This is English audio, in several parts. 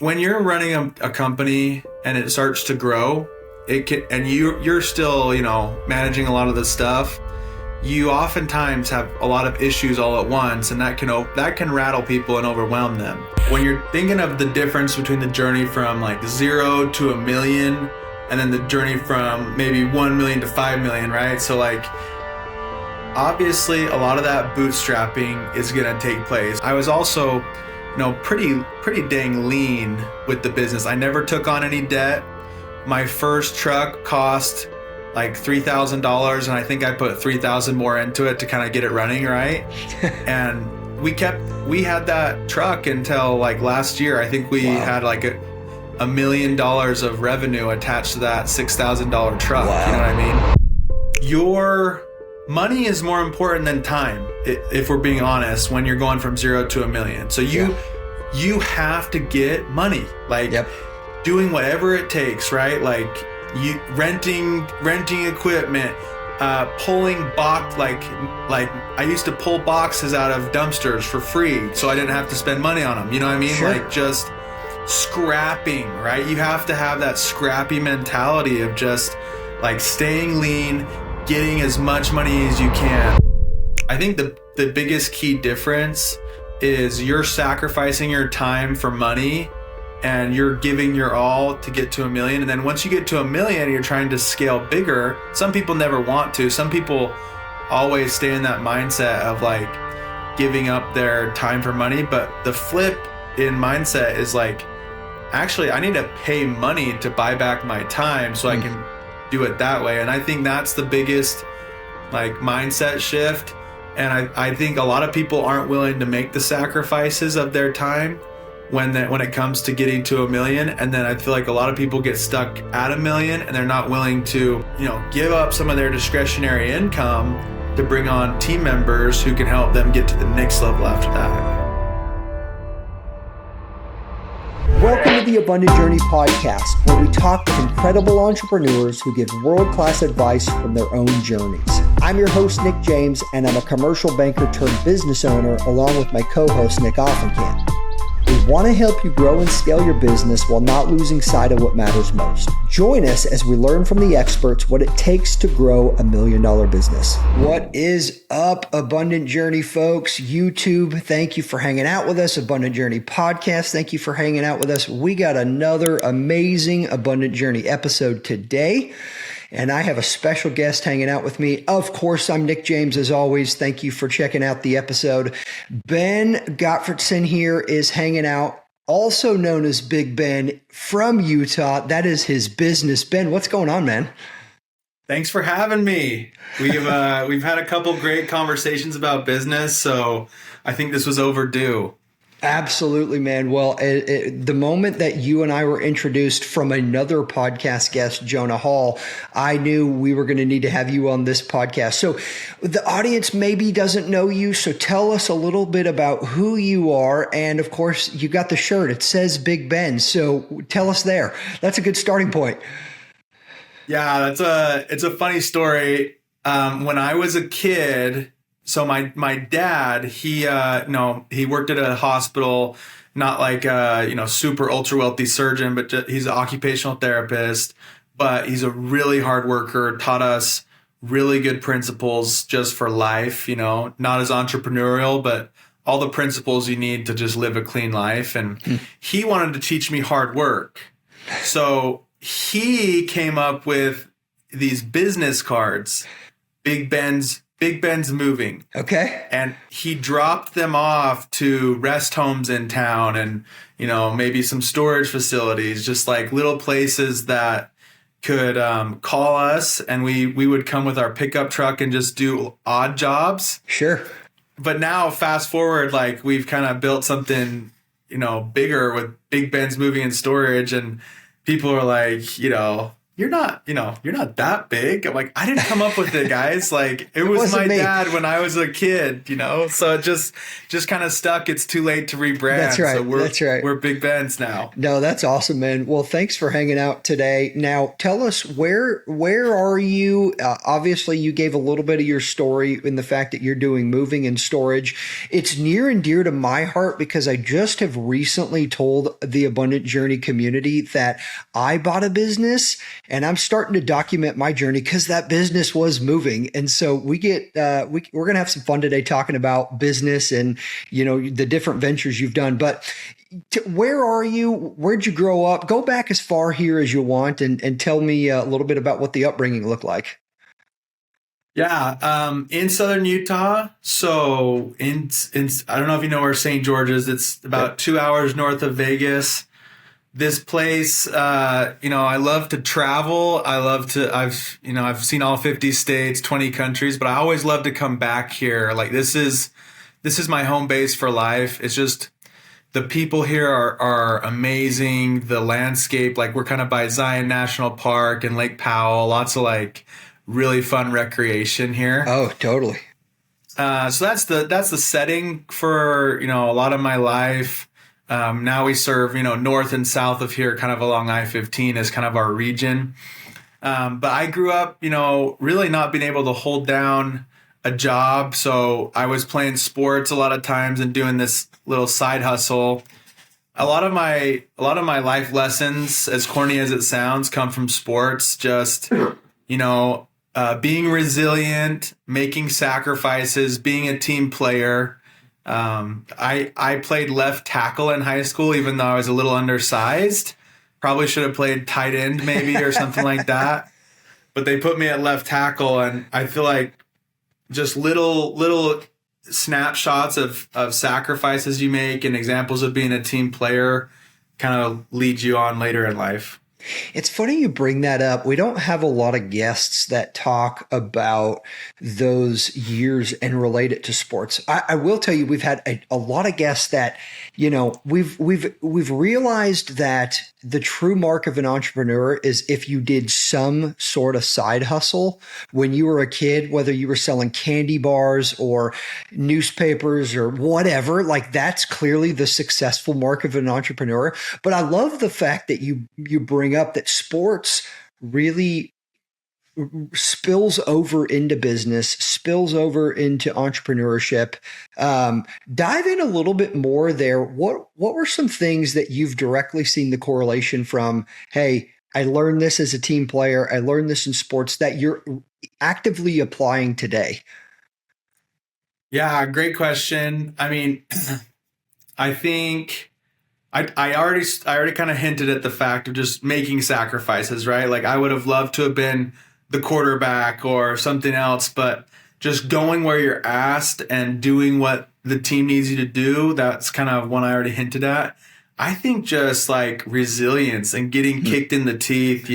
When you're running a company and it starts to grow, and you're still, managing a lot of the stuff, you oftentimes have a lot of issues all at once, and that can rattle people and overwhelm them. When you're thinking of the difference between the journey from like 0 to $1 million, and then the journey from maybe 1 million to 5 million, right? So like, obviously a lot of that bootstrapping is going to take place. I was also, pretty dang lean with the business. I never took on any debt. My first truck cost like $3,000, and I think I put $3,000 more into it to kind of get it running, right? And we had that truck until like last year. I think we had like $1 million of revenue attached to that $6,000 truck. Wow. You know what I mean? Your money is more important than time, if we're being honest, when you're going from 0 to $1 million. So you have to get money, like doing whatever it takes, right? Like you renting equipment, pulling box, like I used to pull boxes out of dumpsters for free, so I didn't have to spend money on them. You know what I mean? Sure. Like just scrapping, right? You have to have that scrappy mentality of just like staying lean, getting as much money as you can. I think the biggest key difference is you're sacrificing your time for money, and you're giving your all to get to $1 million. And then once you get to $1 million, you're trying to scale bigger. Some people never want to. Some people always stay in that mindset of like giving up their time for money. But the flip in mindset is like, actually, I need to pay money to buy back my time so I can do it that way. And I think that's the biggest like mindset shift. And I think a lot of people aren't willing to make the sacrifices of their time when it comes to getting to $1 million. And then I feel like a lot of people get stuck at $1 million and they're not willing to, give up some of their discretionary income to bring on team members who can help them get to the next level after that. Welcome to the Abundant Journey podcast, where we talk with incredible entrepreneurs who give world-class advice from their own journeys. I'm your host, Nick James, and I'm a commercial banker turned business owner, along with my co-host, Nick Offenkamp. We want to help you grow and scale your business while not losing sight of what matters most. Join us as we learn from the experts what it takes to grow $1 million business. What is up, Abundant Journey folks? YouTube, thank you for hanging out with us. Abundant Journey podcast, thank you for hanging out with us. We got another amazing Abundant Journey episode today, and I have a special guest hanging out with me. Of course, I'm Nick James, as always. Thank you for checking out the episode. Ben Gottfredson here is hanging out, also known as Big Ben, from Utah. That is his business. Ben, what's going on, man? Thanks for having me. We've had a couple great conversations about business, so I think this was overdue. Absolutely, man. Well, the moment that you and I were introduced from another podcast guest, Jonah Hall, I knew we were going to need to have you on this podcast. So the audience maybe doesn't know you. So tell us a little bit about who you are. And of course, you got the shirt. It says Big Ben. So tell us there. That's a good starting point. Yeah, it's a funny story. When I was a kid, so my dad, he worked at a hospital, not like super ultra wealthy surgeon, but he's an occupational therapist, but he's a really hard worker, taught us really good principles just for life, not as entrepreneurial, but all the principles you need to just live a clean life. And he wanted to teach me hard work. So he came up with these business cards, Big Ben's Moving. Okay. And he dropped them off to rest homes in town and, maybe some storage facilities, just like little places that could call us, and we would come with our pickup truck and just do odd jobs. Sure. But now fast forward, like we've kind of built something, bigger with Big Ben's Moving and Storage, and people are like, you're not, you're not that big. I'm like, I didn't come up with it, guys. Like, it was wasn't my me. dad when I was a kid, so it just kind of stuck. It's too late to rebrand. That's right. So That's right. We're Big Ben's now. No, that's awesome, man. Well, thanks for hanging out today. Now, tell us where are you? Obviously, you gave a little bit of your story in the fact that you're doing moving and storage. It's near and dear to my heart because I just have recently told the Abundant Journey community that I bought a business and I'm starting to document my journey because that business was moving. And so we're going to have some fun today talking about business and, the different ventures you've done. But where are you? Where'd you grow up? Go back as far here as you want and tell me a little bit about what the upbringing looked like. Yeah, in southern Utah. So in I don't know if you know where St. George is. It's about 2 hours north of Vegas. This place, I love to travel. I've seen all 50 states, 20 countries, but I always love to come back here. Like this is my home base for life. It's just the people here are amazing. The landscape, like we're kind of by Zion National Park and Lake Powell, lots of like really fun recreation here. Oh, totally. So that's the setting for, a lot of my life. Now we serve, north and south of here, kind of along I-15 is kind of our region. But I grew up, really not being able to hold down a job. So I was playing sports a lot of times and doing this little side hustle. A lot of my life lessons, as corny as it sounds, come from sports. Just, being resilient, making sacrifices, being a team player. I played left tackle in high school, even though I was a little undersized. Probably should have played tight end maybe or something like that. But they put me at left tackle, and I feel like just little snapshots of sacrifices you make and examples of being a team player kind of lead you on later in life. It's funny you bring that up. We don't have a lot of guests that talk about those years and relate it to sports. I will tell you, we've had a lot of guests that, we've realized that the true mark of an entrepreneur is if you did some sort of side hustle when you were a kid, whether you were selling candy bars or newspapers or whatever, like that's clearly the successful mark of an entrepreneur. But I love the fact that you bring up that sports really spills over into business, spills over into entrepreneurship. Dive in a little bit more there. What were some things that you've directly seen the correlation from, hey, I learned this as a team player, I learned this in sports, that you're actively applying today? Yeah, great question. I mean, I think I already kind of hinted at the fact of just making sacrifices, right? Like I would have loved to have been the quarterback or something else, but just going where you're asked and doing what the team needs you to do, that's kind of one I already hinted at. I think just like resilience and getting kicked in the teeth,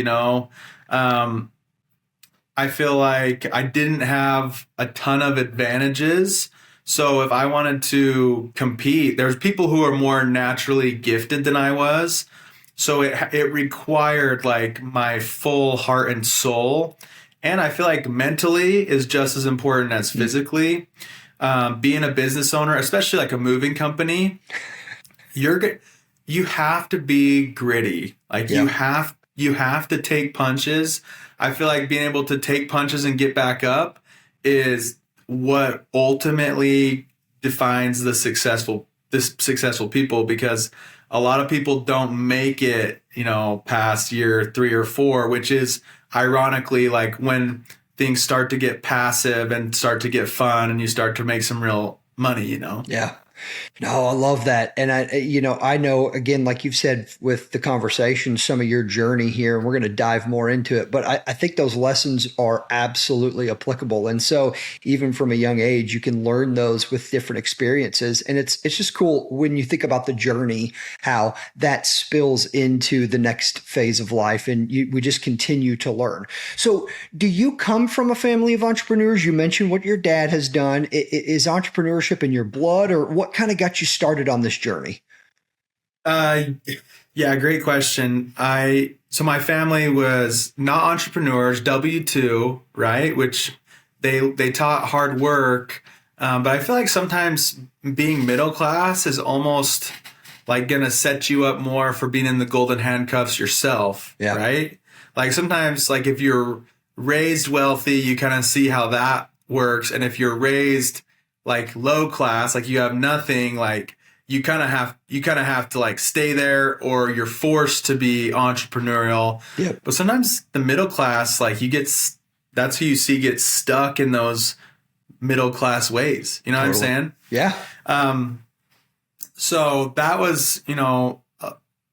I feel like I didn't have a ton of advantages. So if I wanted to compete, there's people who are more naturally gifted than I was. So it required like my full heart and soul. And I feel like mentally is just as important as physically. Being a business owner, especially like a moving company, you have to be gritty. Like you have to take punches. I feel like being able to take punches and get back up is what ultimately defines the successful people, because a lot of people don't make it, past year 3 or 4, which is ironically like when things start to get passive and start to get fun and you start to make some real money, Yeah. No, I love that. And I know, again, like you've said with the conversation, some of your journey here, and we're going to dive more into it, but I think those lessons are absolutely applicable. And so even from a young age, you can learn those with different experiences. And it's just cool when you think about the journey, how that spills into the next phase of life. And we just continue to learn. So do you come from a family of entrepreneurs? You mentioned what your dad has done. Is entrepreneurship in your blood, or what kind of got you started on this journey? Uh, yeah, great question. So my family was not entrepreneurs, W-2, right? Which they taught hard work. But I feel like sometimes being middle class is almost like gonna set you up more for being in the golden handcuffs yourself, Yeah. right? Like sometimes, like if you're raised wealthy, you kind of see how that works, and if you're raised like low class, like you have nothing, like you kind of have to like stay there, or you're forced to be entrepreneurial. Yeah. But sometimes the middle class, like that's who you see get stuck in those middle class ways. You know what I'm saying? Yeah. So that was, kind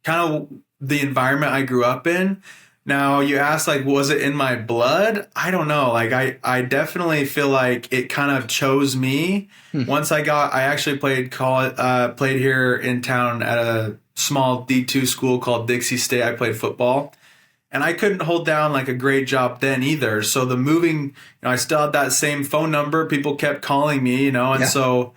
of the environment I grew up in. Now you asked, like, was it in my blood? I don't know. Like, I definitely feel like it kind of chose me. Once I actually played here in town at a small D2 school called Dixie State. I played football, and I couldn't hold down like a great job then either. So the moving, I still had that same phone number. People kept calling me, and so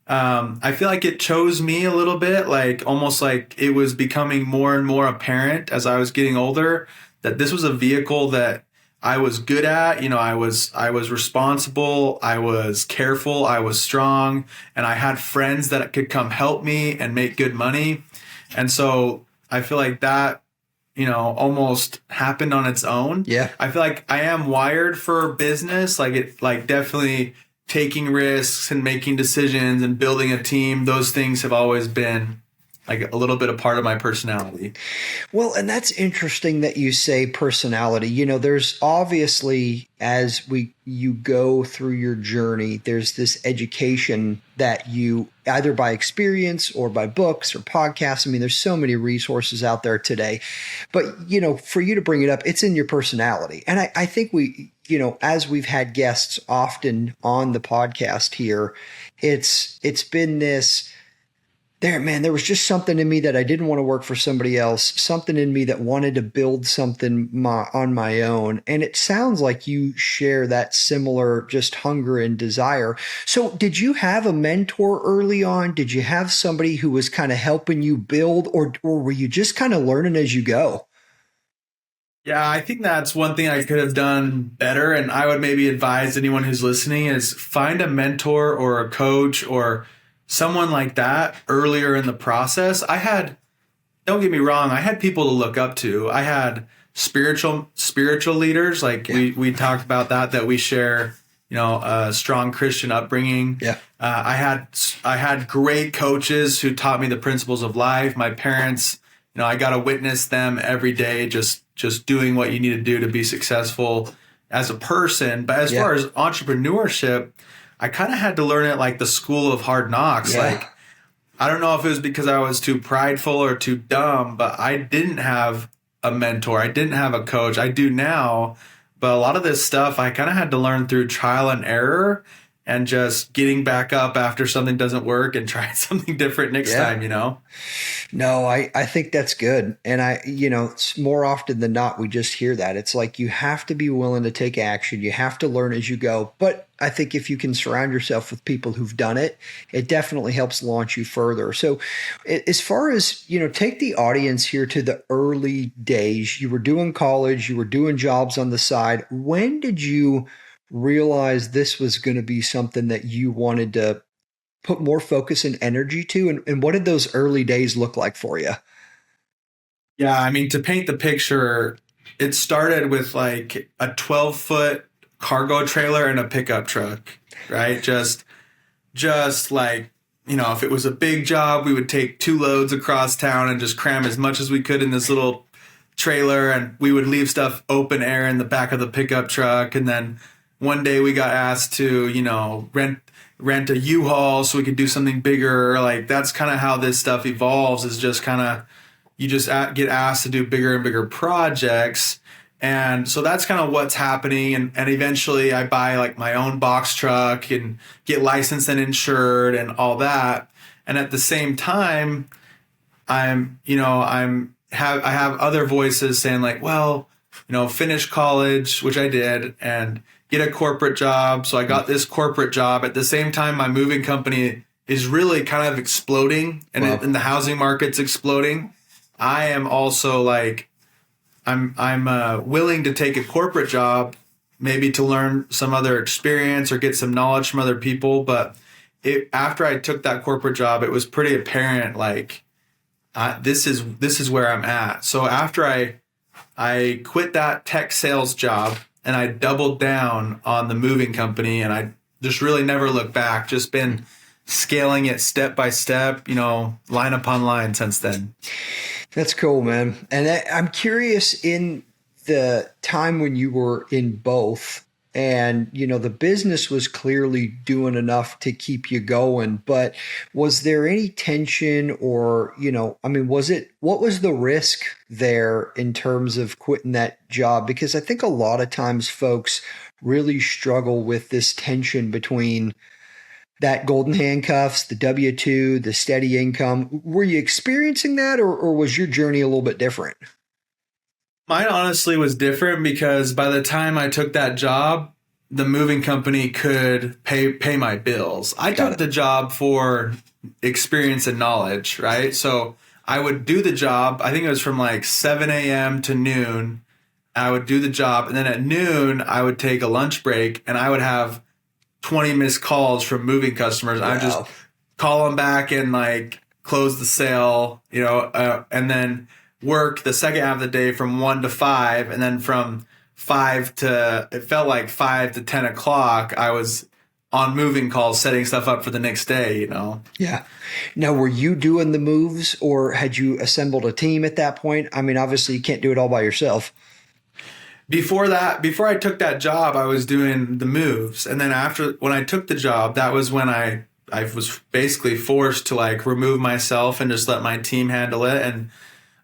I feel like it chose me a little bit, like almost like it was becoming more and more apparent as I was getting older that this was a vehicle that I was good at. I was responsible, I was careful, I was strong, and I had friends that could come help me and make good money. And so I feel like that, almost happened on its own. Yeah. I feel like I am wired for business, like definitely taking risks and making decisions and building a team. Those things have always been like a little bit a part of my personality. Well, and that's interesting that you say personality. There's obviously, as you go through your journey, there's this education that you either by experience or by books or podcasts. I mean, there's so many resources out there today. But, for you to bring it up, it's in your personality. And I think as we've had guests often on the podcast here, it's been this there was just something in me that I didn't want to work for somebody else, something in me that wanted to build something on my own. And it sounds like you share that similar just hunger and desire. So did you have a mentor early on? Did you have somebody who was kind of helping you build, or were you just kind of learning as you go? Yeah, I think that's one thing I could have done better. And I would maybe advise anyone who's listening is find a mentor or a coach or someone like that earlier in the process. Don't get me wrong, I had people to look up to. I had spiritual leaders, like we talked about that we share, a strong Christian upbringing. Yeah. I had great coaches who taught me the principles of life. My parents, I got to witness them every day, just doing what you need to do to be successful as a person. But as far as entrepreneurship, I kind of had to learn it like the school of hard knocks. Yeah. Like, I don't know if it was because I was too prideful or too dumb, but I didn't have a mentor. I didn't have a coach. I do now, but a lot of this stuff I kind of had to learn through trial and error and just getting back up after something doesn't work and trying something different next time, No, I think that's good. And it's more often than not, we just hear that. It's like you have to be willing to take action. You have to learn as you go. But I think if you can surround yourself with people who've done it, it definitely helps launch you further. So as far as, take the audience here to the early days. You were doing college, you were doing jobs on the side. When did you realize this was going to be something that you wanted to put more focus and energy to? And what did those early days look like for you? Yeah, I mean, to paint the picture, it started with like a 12-foot cargo trailer and a pickup truck, right? Just like, if it was a big job, we would take 2 loads across town and just cram as much as we could in this little trailer, and we would leave stuff open air in the back of the pickup truck. And then one day we got asked to, rent a U-Haul so we could do something bigger. Like, that's kind of how this stuff evolves, is just kind of, you just get asked to do bigger and bigger projects. And so that's kind of what's happening. And eventually I buy like my own box truck and get licensed and insured and all that. And at the same time, I have other voices saying like, well, finish college, which I did, and get a corporate job. So I got this corporate job. At the same time, my moving company is really kind of exploding, and, Wow. and the housing market's exploding. I am also like, I'm willing to take a corporate job, maybe to learn some other experience or get some knowledge from other people. But after I took that corporate job, it was pretty apparent, like, this is where I'm at. So after I quit that tech sales job and I doubled down on the moving company, and I just really never looked back, just been scaling it step by step, line upon line since then. That's cool, man. And I'm curious, in the time when you were in both, and, the business was clearly doing enough to keep you going, but was there any tension or, what was the risk there in terms of quitting that job? Because I think a lot of times folks really struggle with this tension between that golden handcuffs, the W-2, the steady income. Were you experiencing that, or was your journey a little bit different? Mine honestly was different, because by the time I took that job, the moving company could pay my bills. I took the job for experience and knowledge, right? So I would do the job. I think it was from like 7 a.m. to noon. I would do the job. And then at noon, I would take a lunch break, and I would have 20 missed calls from moving customers. Wow. I would just call them back and like close the sale, and then work the second half of the day from 1 to 5. And then from 5 to 10 o'clock, I was on moving calls, setting stuff up for the next day, Yeah. Now, were you doing the moves, or had you assembled a team at that point? I mean, obviously you can't do it all by yourself. Before I took that job, I was doing the moves. And then when I took the job, that was when I was basically forced to like remove myself and just let my team handle it. And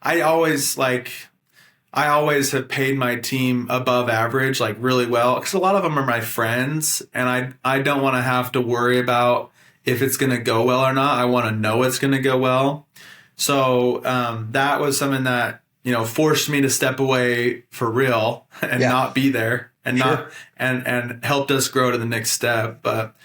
I always have paid my team above average, like really well, because a lot of them are my friends, and I don't want to have to worry about if it's going to go well or not. I want to know it's going to go well. So that was something that, forced me to step away for real and not be there, and and helped us grow to the next step. But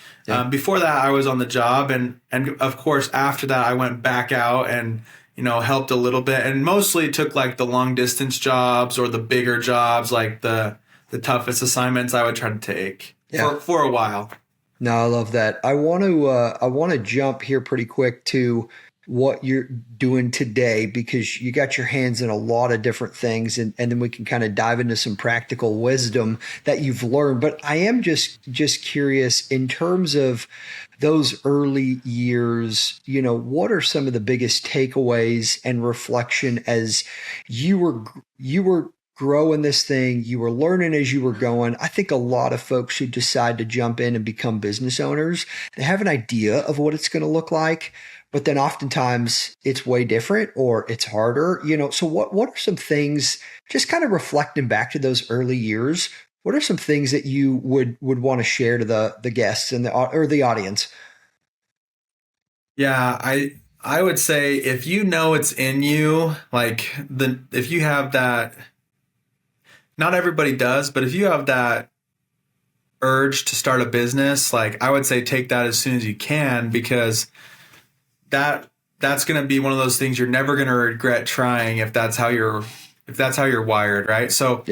before that, I was on the job, and of course after that, I went back out and helped a little bit, and mostly took like the long distance jobs or the bigger jobs, like the toughest assignments I would try to take for a while. No, I love that. I want to jump here pretty quick to what you're doing today, because you got your hands in a lot of different things, and then we can kind of dive into some practical wisdom that you've learned. But I am just curious, in terms of those early years, what are some of the biggest takeaways and reflection as you were growing this thing, you were learning as you were going? I think a lot of folks who decide to jump in and become business owners, they have an idea of what it's going to look like, but then oftentimes it's way different, or it's harder, So what are some things, just kind of reflecting back to those early years, what are some things that you would want to share to the guests and the audience? Yeah, I would say, if it's in you, like if you have that, not everybody does, but if you have that urge to start a business, like I would say take that as soon as you can, because that's going to be one of those things you're never going to regret trying, if that's how you're wired, right? So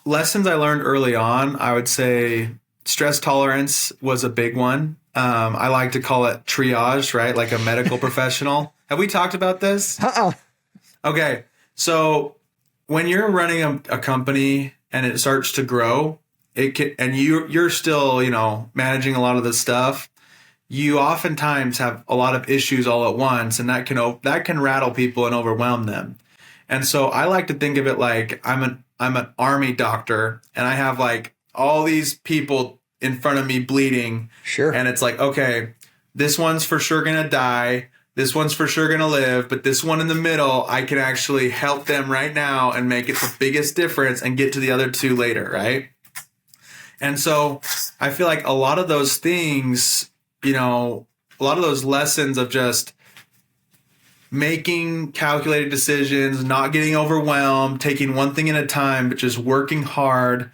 lessons I learned early on, I would say stress tolerance was a big one. I like to call it triage, right? Like a medical professional. Have we talked about this? Okay. So when you're running a company and it starts to grow, and you're still, managing a lot of the stuff, you oftentimes have a lot of issues all at once, and that can rattle people and overwhelm them. And so I like to think of it like I'm an army doctor, and I have like all these people in front of me bleeding. Sure. And it's like, okay, this one's for sure going to die. This one's for sure going to live, but this one in the middle, I can actually help them right now and make it the biggest difference and get to the other two later, right? And so I feel like a lot of those things, a lot of those lessons of just making calculated decisions, not getting overwhelmed, taking one thing at a time, but just working hard,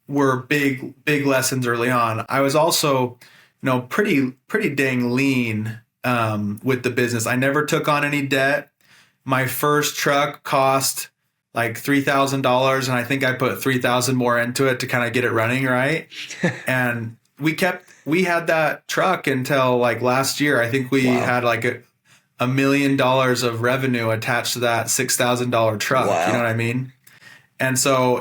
were big lessons early on. I was also pretty dang lean with the business. I never took on any debt. My first truck cost like $3,000, and I think I put 3,000 more into it to kind of get it running right. And we had that truck until like last year. I think we had like $1 million of revenue attached to that $6,000 truck. Wow. You know what I mean? And so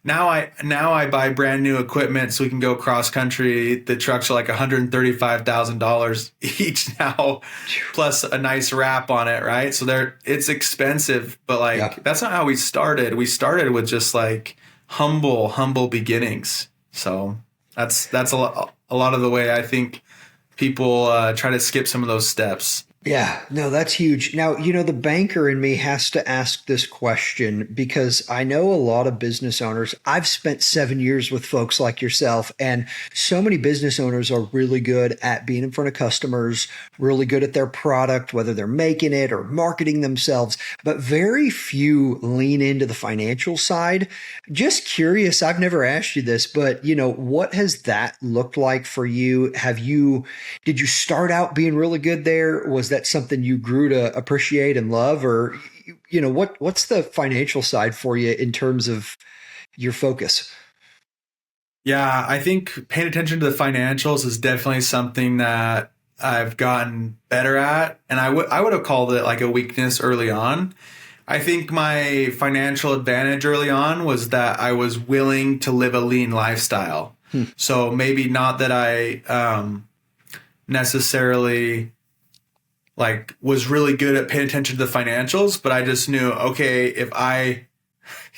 now I buy brand new equipment so we can go cross country. The trucks are like $135,000 each now, plus a nice wrap on it, right? So it's expensive, but that's not how we started. We started with just like humble beginnings. So that's a lot of the way I think people try to skip some of those steps. Yeah, no, that's huge. Now, the banker in me has to ask this question because I know a lot of business owners. I've spent 7 years with folks like yourself, and so many business owners are really good at being in front of customers, really good at their product, whether they're making it or marketing themselves, but very few lean into the financial side. Just curious, I've never asked you this, but what has that looked like for you? Did you start out being really good there? Was that something you grew to appreciate and love, or what's the financial side for you in terms of your focus? Yeah, I think paying attention to the financials is definitely something that I've gotten better at, and I would have called it like a weakness early on. I think my financial advantage early on was that I was willing to live a lean lifestyle. So maybe not that I necessarily like was really good at paying attention to the financials, but I just knew, okay, if I,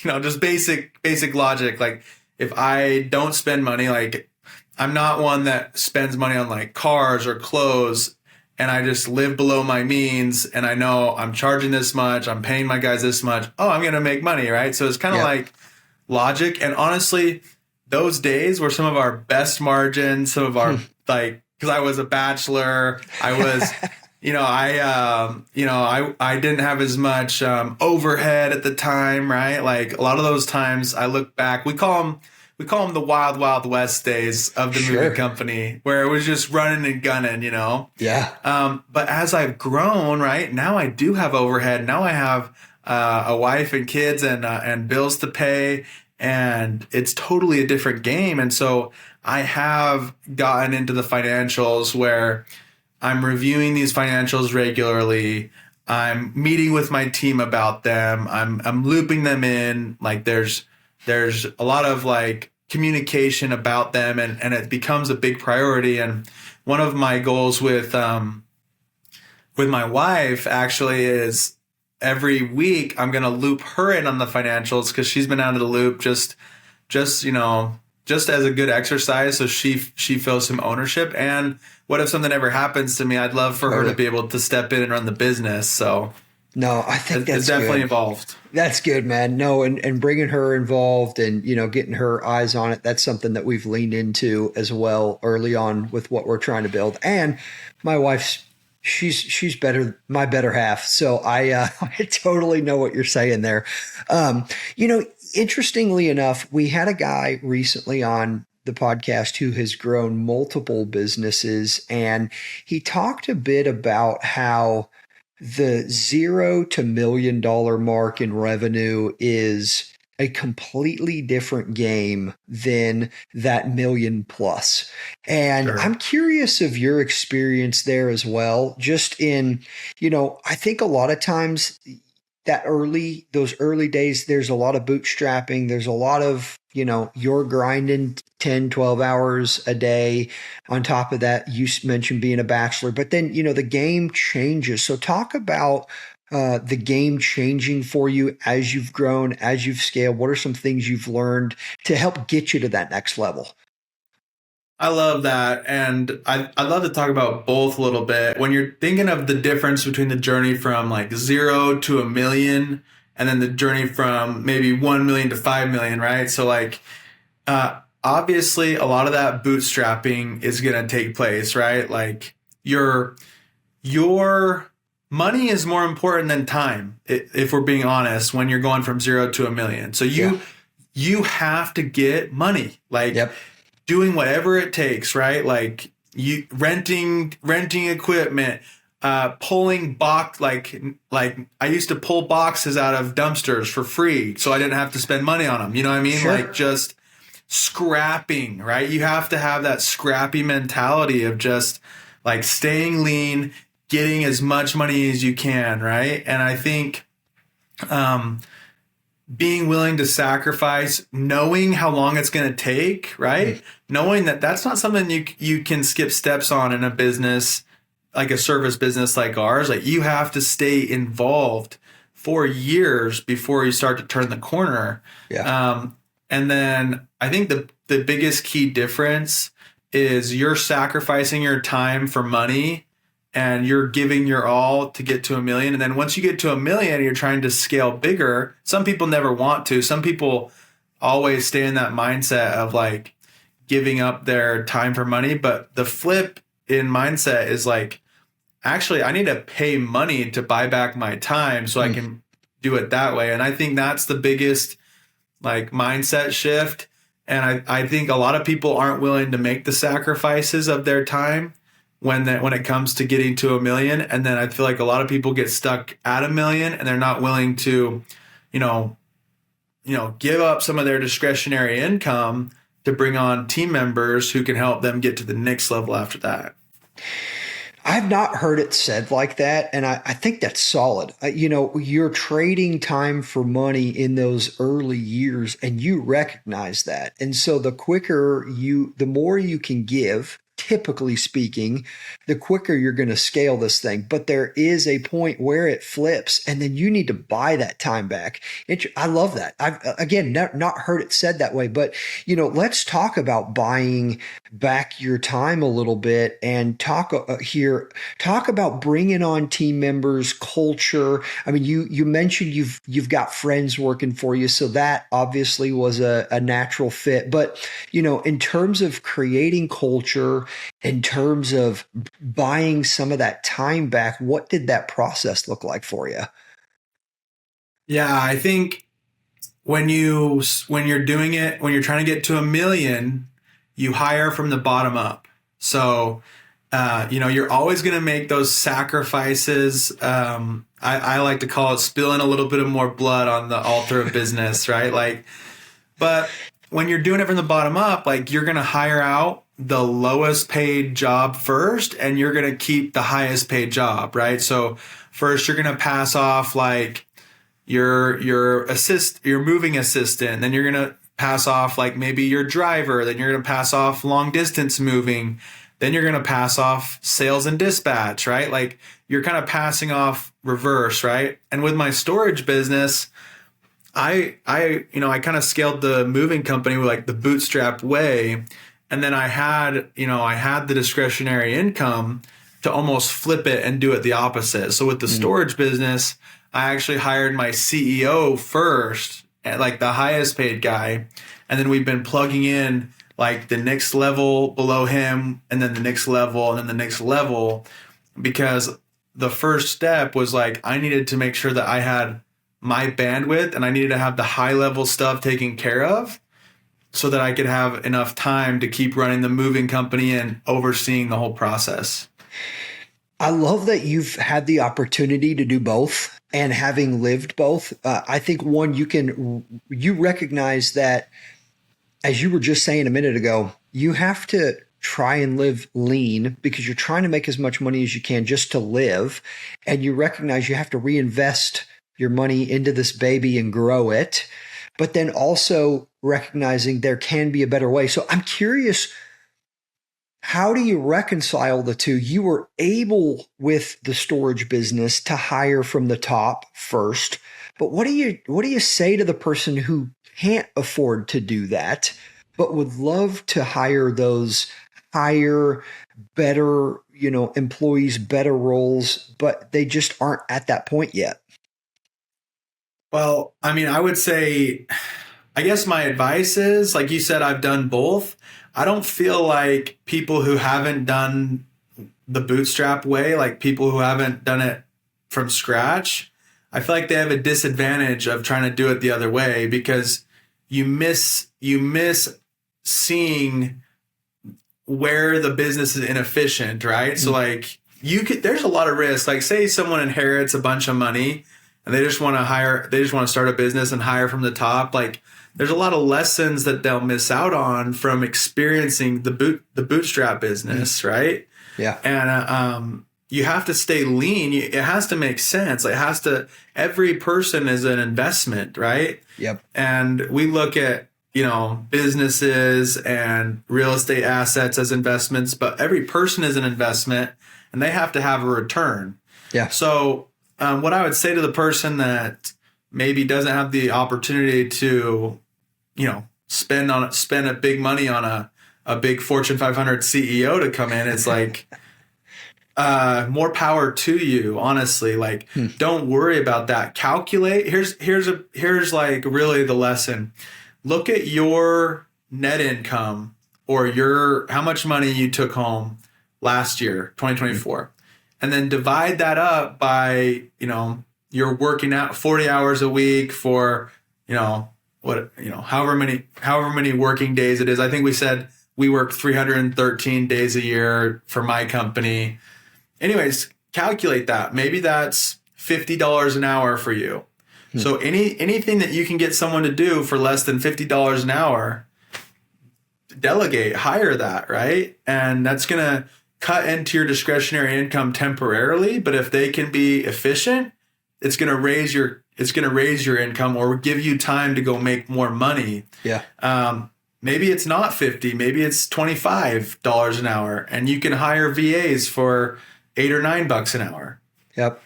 just basic logic, like if I don't spend money, like I'm not one that spends money on like cars or clothes, and I just live below my means, and I know I'm charging this much, I'm paying my guys this much, I'm going to make money, right? So it's kind of like logic. And honestly, those days were some of our best margins, some of our like, because I was a bachelor, I was I didn't have as much overhead at the time, right? Like a lot of those times I look back, we call them the wild, wild west days of the movie company, where it was just running and gunning, Yeah. But as I've grown, right, now I do have overhead. Now I have a wife and kids and bills to pay, and it's totally a different game. And so I have gotten into the financials where I'm reviewing these financials regularly. I'm meeting with my team about them. I'm looping them in. Like there's a lot of like communication about them, and it becomes a big priority. And one of my goals with my wife actually is every week I'm going to loop her in on the financials, because she's been out of the loop just as a good exercise. So she feels some ownership. And what if something ever happens to me? I'd love for her to be able to step in and run the business. So no, I think that's definitely good. Involved. That's good, man. No, and bringing her involved and, getting her eyes on it. That's something that we've leaned into as well early on with what we're trying to build. And my wife's, she's my better half. So I totally know what you're saying there. Interestingly enough, we had a guy recently on the podcast who has grown multiple businesses, and he talked a bit about how the $0 to $1 million mark in revenue is a completely different game than that million plus. And Sure. I'm curious of your experience there as well. Just in, I think a lot of times those early days, there's a lot of bootstrapping. There's a lot of, you're grinding 10, 12 hours a day. On top of that, you mentioned being a bachelor, but then, the game changes. So talk about the game changing for you as you've grown, as you've scaled. What are some things you've learned to help get you to that next level? I love that. And I'd love to talk about both a little bit. When you're thinking of the difference between the journey from like 0 to $1 million, and then the journey from maybe 1 million to 5 million, right? So like, obviously a lot of that bootstrapping is going to take place, right? Like your money is more important than time, if we're being honest, when you're going from 0 to $1 million. So you have to get money. Like, doing whatever it takes, right? Like you renting equipment, pulling like I used to pull boxes out of dumpsters for free so I didn't have to spend money on them. You know what I mean? Sure. Like just scrapping, right? You have to have that scrappy mentality of just like staying lean, getting as much money as you can, right? And I think being willing to sacrifice, knowing how long it's going to take, right? Knowing that that's not something you can skip steps on in a business, like a service business like ours. Like you have to stay involved for years before you start to turn the corner. Yeah. And then I think the biggest key difference is you're sacrificing your time for money and you're giving your all to get to 1 million. And then once you get to 1 million, you're trying to scale bigger. Some people never want to. Some people always stay in that mindset of like giving up their time for money. But the flip in mindset is like, actually, I need to pay money to buy back my time so I can do it that way. And I think that's the biggest like mindset shift. And I think a lot of people aren't willing to make the sacrifices of their time when it comes to getting to 1 million. And then I feel like a lot of people get stuck at 1 million and they're not willing to, give up some of their discretionary income to bring on team members who can help them get to the next level after that. I've not heard it said like that, and I think that's solid. You're trading time for money in those early years, and you recognize that. And so the more you can give, typically speaking, the quicker you're going to scale this thing. But there is a point where it flips, and then you need to buy that time back. I love that. I've, again, not heard it said that way, but, let's talk about buying back your time a little bit and talk about bringing on team members, culture. I mean, you mentioned you've got friends working for you, so that obviously was a natural fit. But, in terms of creating culture, in terms of buying some of that time back, what did that process look like for you? Yeah, I think when you're doing it, when you're trying to get to 1 million, you hire from the bottom up. So, you're always going to make those sacrifices. I like to call it spilling a little bit of more blood on the altar of business, right? But when you're doing it from the bottom up, like you're going to hire out the lowest paid job first, and you're going to keep the highest paid job, right? So first you're going to pass off like your moving assistant, then you're going to pass off like maybe your driver, then you're going to pass off long distance moving, then you're going to pass off sales and dispatch, right? Like you're kind of passing off reverse, right? And with my storage business, I kind of scaled the moving company with like the bootstrap way. And then I had the discretionary income to almost flip it and do it the opposite. So with the storage business, I actually hired my CEO first, like the highest paid guy. And then we've been plugging in like the next level below him, and then the next level, and then the next level, because the first step was like, I needed to make sure that I had my bandwidth and I needed to have the high level stuff taken care of, so that I could have enough time to keep running the moving company and overseeing the whole process. I love that you've had the opportunity to do both, and having lived both. I think you recognize that, as you were just saying a minute ago, you have to try and live lean because you're trying to make as much money as you can just to live. And you recognize you have to reinvest your money into this baby and grow it, but then also recognizing there can be a better way. So I'm curious, how do you reconcile the two? You were able with the storage business to hire from the top first, but what do you say to the person who can't afford to do that, but would love to hire those higher, better, employees, better roles, but they just aren't at that point yet? Well, I mean, I would say, I guess my advice is, like you said, I've done both. I don't feel like people who haven't done the bootstrap way, like people who haven't done it from scratch, I feel like they have a disadvantage of trying to do it the other way, because you miss seeing where the business is inefficient, right? So like there's a lot of risk. Like say someone inherits a bunch of money and they just want to start a business and hire from the top. Like there's a lot of lessons that they'll miss out on from experiencing the bootstrap business, right? Yeah. And you have to stay lean. It has to make sense. Every person is an investment, right? Yep. And we look at, businesses and real estate assets as investments, but every person is an investment and they have to have a return. Yeah. So what I would say to the person that maybe doesn't have the opportunity to, spend a big money on a big Fortune 500 CEO to come in, it's like, more power to you, honestly. Like, don't worry about that. Calculate. Here's like really the lesson. Look at your net income or how much money you took home last year, 2024, and then divide that up by, you're working out 40 hours a week for, however many working days it is. I think we said we work 313 days a year for my company. Anyways, calculate that. Maybe that's $50 an hour for you. So anything that you can get someone to do for less than $50 an hour, delegate, hire that, right? And that's going to cut into your discretionary income temporarily, but if they can be efficient, it's going to raise your income or give you time to go make more money. Yeah. Maybe it's not 50, maybe it's $25 an hour, and you can hire VAs for $8 or $9 an hour. Yep.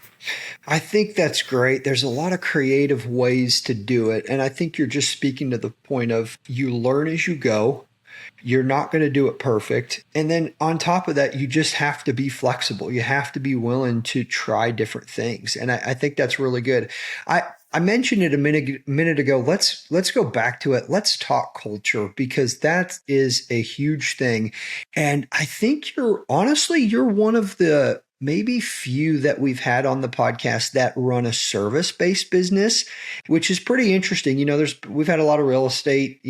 I think that's great. There's a lot of creative ways to do it. And I think you're just speaking to the point of you learn as you go. You're not going to do it perfect. And then on top of that, you just have to be flexible. You have to be willing to try different things. And I think that's really good. I mentioned it a minute ago. Let's go back to it. Let's talk culture, because that is a huge thing. And I think you're one of the maybe few that we've had on the podcast that run a service-based business, which is pretty interesting. We've had a lot of real estate,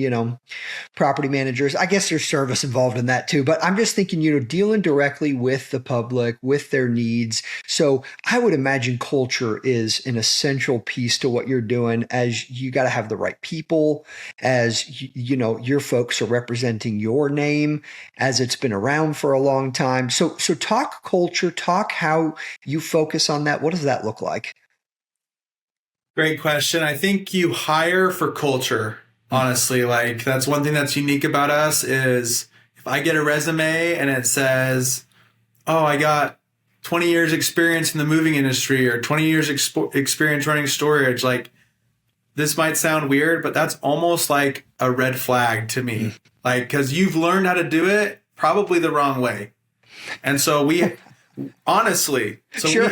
property managers. I guess there's service involved in that too, but I'm just thinking, dealing directly with the public, with their needs. So I would imagine culture is an essential piece to what you're doing, as you got to have the right people, as your folks are representing your name, as it's been around for a long time. So talk culture, talk how you focus on that. What does that look like? Great question. I think you hire for culture, honestly. Like, that's one thing that's unique about us is if I get a resume and it says, oh, I got 20 years experience in the moving industry or 20 years experience running storage, like, this might sound weird, but that's almost like a red flag to me. Like, because you've learned how to do it probably the wrong way. And so honestly, sure.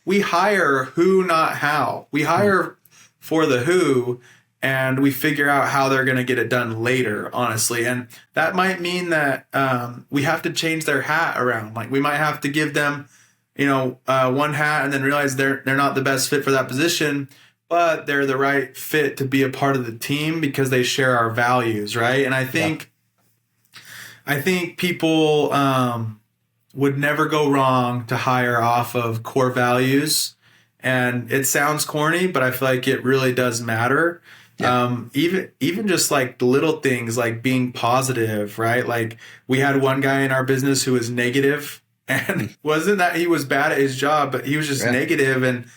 we hire who, not how. We hire for the who, and we figure out how they're going to get it done later, honestly. And that might mean that we have to change their hat around. Like, we might have to give them, one hat and then realize they're not the best fit for that position, but they're the right fit to be a part of the team because they share our values, right? And I think people would never go wrong to hire off of core values. And it sounds corny, but I feel like it really does matter. Yeah. Even just like the little things like being positive, right? Like, we had one guy in our business who was negative, and wasn't that he was bad at his job, but he was just negative, and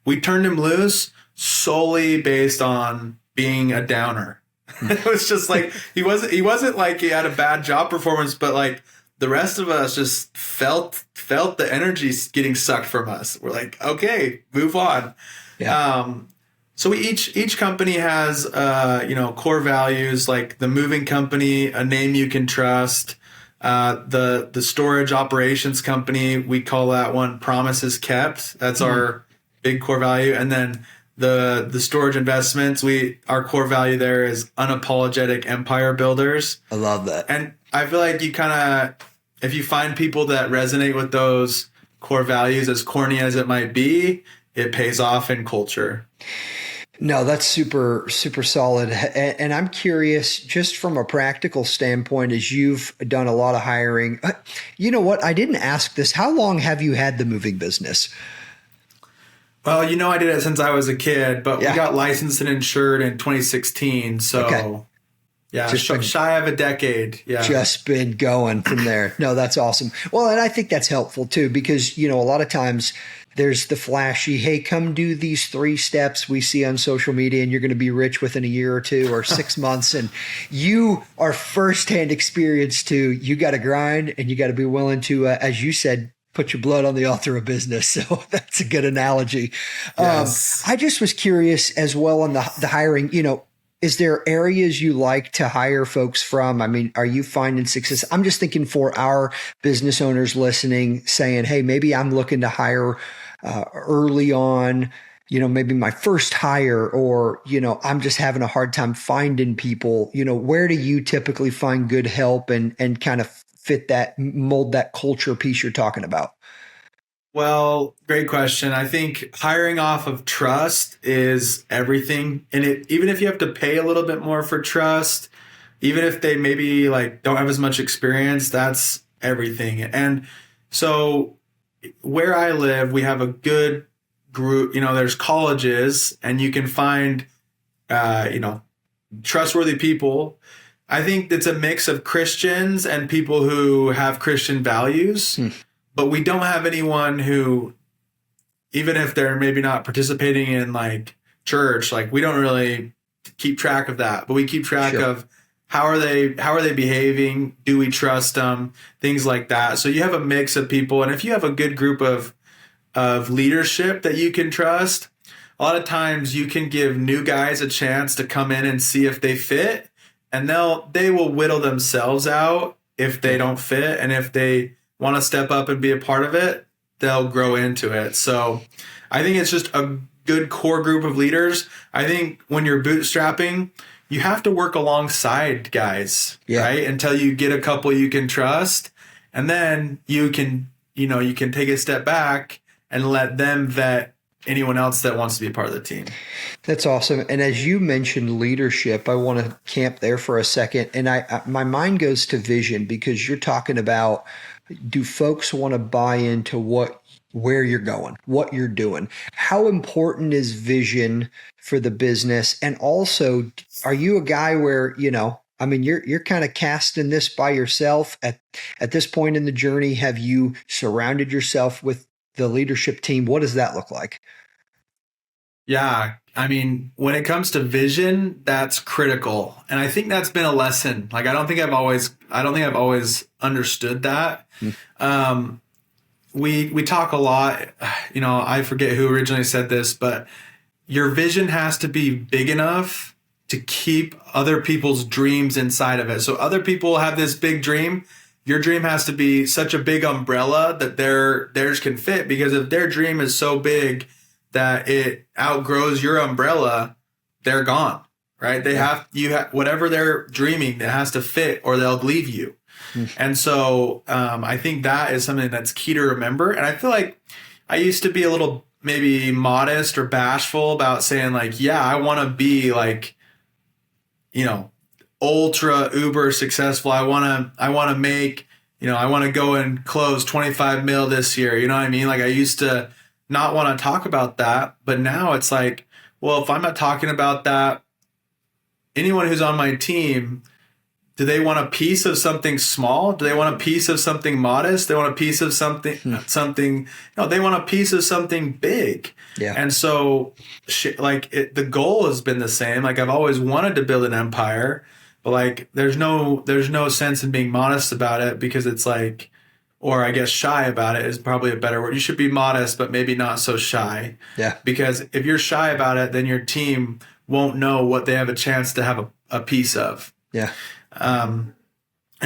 we turned him loose solely based on being a downer. It was just like, he wasn't like he had a bad job performance, but like, the rest of us just felt the energy getting sucked from us. We're like, okay, move on. Yeah. So each company has core values, like the moving company, a name you can trust. The storage operations company, we call that one promises kept. That's our big core value. And then the storage investments, our core value there is unapologetic empire builders. I love that. And I feel like if you find people that resonate with those core values, as corny as it might be, it pays off in culture. No, that's super, super solid. And I'm curious, just from a practical standpoint, as you've done a lot of hiring, you know what? I didn't ask this. How long have you had the moving business? Well, I did it since I was a kid, but Yeah. we got licensed and insured in 2016. So Okay. yeah, Just been- shy of a decade. Yeah. Just been going from there. No, that's awesome. Well, and I think that's helpful too, because, a lot of times there's the flashy, hey, come do these 3 steps we see on social media and you're going to be rich within a year or 2 or 6 months. And you are firsthand experience to, you got to grind and you got to be willing to, as you said, put your blood on the altar of business. So that's a good analogy. Yes. I just was curious as well on the hiring, is there areas you like to hire folks from? I mean, are you finding success? I'm just thinking for our business owners listening, saying, hey, maybe I'm looking to hire early on, maybe my first hire, or, I'm just having a hard time finding people. Where do you typically find good help and kind of fit that, mold that culture piece you're talking about? Well, great question. I think hiring off of trust is everything. And even if you have to pay a little bit more for trust, even if they maybe don't have as much experience, that's everything. And so where I live, we have a good group, there's colleges and you can find, trustworthy people. I think it's a mix of Christians and people who have Christian values. But we don't have anyone who, even if they're maybe not participating in church, we don't really keep track of that. But we keep track of how are they behaving? Do we trust them? Things like that. So you have a mix of people, and if you have a good group of leadership that you can trust, a lot of times you can give new guys a chance to come in and see if they fit, and they will whittle themselves out if they don't fit, and if they want to step up and be a part of it, they'll grow into it. So I think it's just a good core group of leaders. I think when you're bootstrapping, you have to work alongside guys, right? Until you get a couple you can trust. And then you can take a step back and let them vet anyone else that wants to be a part of the team. That's awesome. And as you mentioned leadership, I want to camp there for a second. And my mind goes to vision, because you're talking about, do folks want to buy into where you're going, what you're doing? How important is vision for the business? And also, are you a guy where, you're kind of casting this by yourself at this point in the journey? Have you surrounded yourself with the leadership team? What does that look like? Yeah. When it comes to vision, that's critical. And I think that's been a lesson. I don't think I've always understood that. We talk a lot, I forget who originally said this, but your vision has to be big enough to keep other people's dreams inside of it. So other people have this big dream. Your dream has to be such a big umbrella that theirs can fit, because if their dream is so big that it outgrows your umbrella, they're gone, right? Whatever they're dreaming, that has to fit, or they'll leave you. And so I think that is something that's key to remember. And I feel like I used to be a little maybe modest or bashful about saying I want to be ultra uber successful. I want to make, I want to go and close 25 mil this year. You know what I mean? I used to not want to talk about that, but now it's well, if I'm not talking about that, anyone who's on my team, do they want a piece of something small? Do they want a piece of something modest? They want a piece of something, they want a piece of something big. Yeah. And so the goal has been the same. I've always wanted to build an empire, but there's no sense in being modest about it, because it's or I guess shy about it is probably a better word. You should be modest, but maybe not so shy. Yeah. Because if you're shy about it, then your team won't know what they have a chance to have a piece of. Yeah. And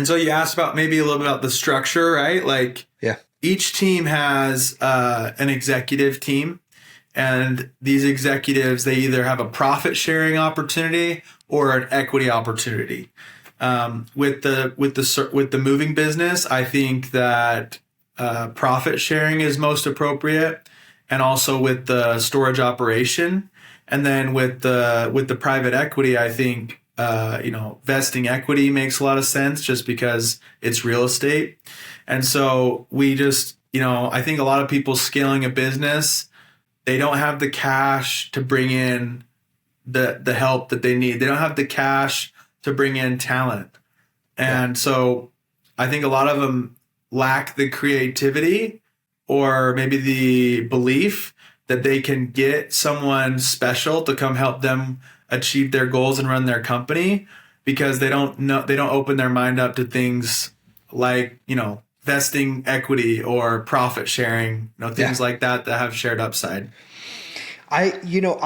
so you asked about maybe a little bit about the structure, right? Each team has an executive team, and these executives, they either have a profit sharing opportunity or an equity opportunity. With the moving business, I think that profit sharing is most appropriate, and also with the storage operation. And then with the private equity, I think, vesting equity makes a lot of sense just because it's real estate. And so we just, I think a lot of people scaling a business, they don't have the cash to bring in the help that they need. They don't have the cash to bring in talent. And so I think a lot of them lack the creativity or maybe the belief that they can get someone special to come help them achieve their goals and run their company, because they don't open their mind up to things like, vesting equity or profit sharing, things like that have shared upside. I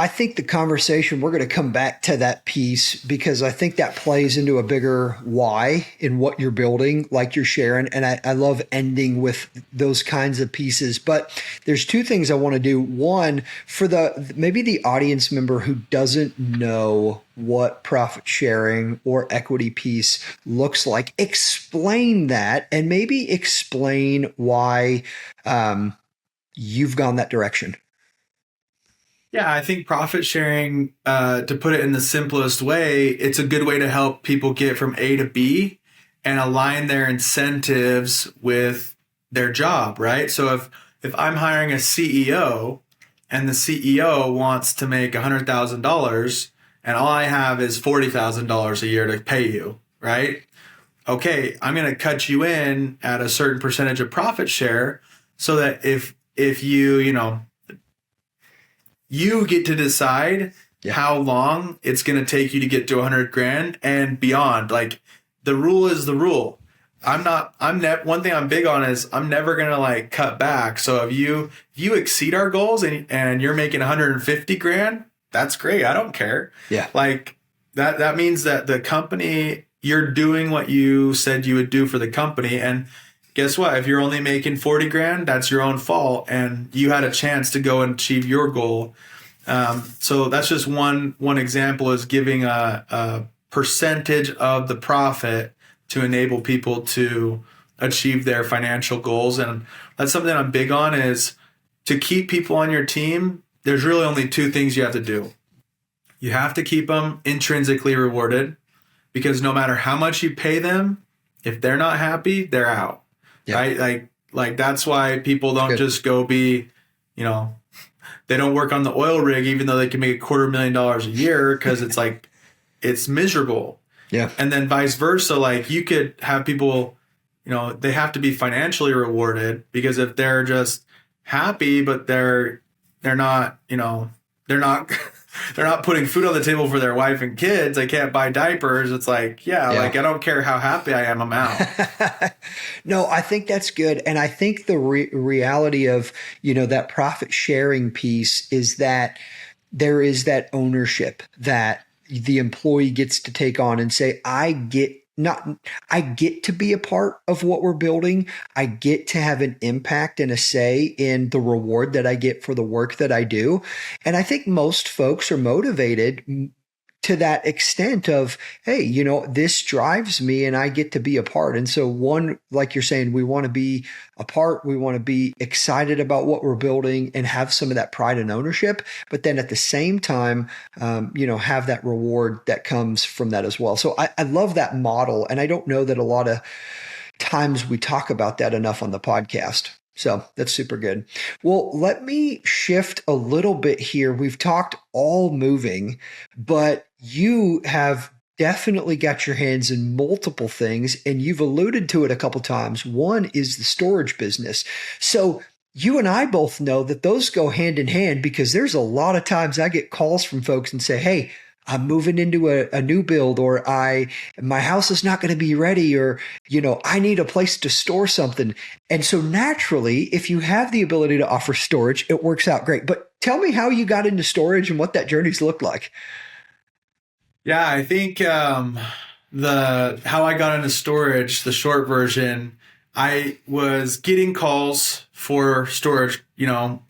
think the conversation, we're going to come back to that piece because I think that plays into a bigger why in what you're building, like you're sharing. And I love ending with those kinds of pieces. But there's two things I want to do. One, for maybe the audience member who doesn't know what profit sharing or equity piece looks like, explain that and maybe explain why you've gone that direction. Yeah, I think profit sharing, to put it in the simplest way, it's a good way to help people get from A to B and align their incentives with their job, right? So if I'm hiring a CEO and the CEO wants to make $100,000 and all I have is $40,000 a year to pay you, right? Okay, I'm going to cut you in at a certain percentage of profit share so that if you get to decide how long it's going to take you to get to 100 grand and beyond. Like, the rule is the rule. One thing I'm big on is I'm never going to cut back. So if you exceed our goals and you're making 150 grand, that's great. I don't care. Yeah. That means that the company, you're doing what you said you would do for the company. And guess what? If you're only making 40 grand, that's your own fault. And you had a chance to go and achieve your goal. So that's just one example, is giving a percentage of the profit to enable people to achieve their financial goals. And that's something I'm big on, is to keep people on your team. There's really only two things you have to do. You have to keep them intrinsically rewarded, because no matter how much you pay them, if they're not happy, they're out. Yeah. Right? Like that's why people don't just go be, they don't work on the oil rig, even though they can make $250,000 a year, because it's miserable. Yeah. And then vice versa. You could have people, they have to be financially rewarded, because if they're just happy, but they're not, they're not putting food on the table for their wife and kids, they can't buy diapers. It's I don't care how happy I am, I'm out. No, I think that's good. And I think the reality of, that profit sharing piece is that there is that ownership that the employee gets to take on and say, I get to be a part of what we're building. I get to have an impact and a say in the reward that I get for the work that I do. And I think most folks are motivated to that extent of, hey, this drives me and I get to be a part. And so one, like you're saying, we want to be a part. We want to be excited about what we're building and have some of that pride and ownership, but then at the same time, have that reward that comes from that as well. So I love that model. And I don't know that a lot of times we talk about that enough on the podcast. So that's super good. Well, let me shift a little bit here. We've talked all moving, but you have definitely got your hands in multiple things, and you've alluded to it a couple times. One is the storage business. So you and I both know that those go hand in hand, because there's a lot of times I get calls from folks and say, hey, I'm moving into a new build, or my house is not going to be ready, or, I need a place to store something. And so naturally, if you have the ability to offer storage, it works out great. But tell me how you got into storage and what that journey's looked like. Yeah, I think how I got into storage, the short version, I was getting calls for storage,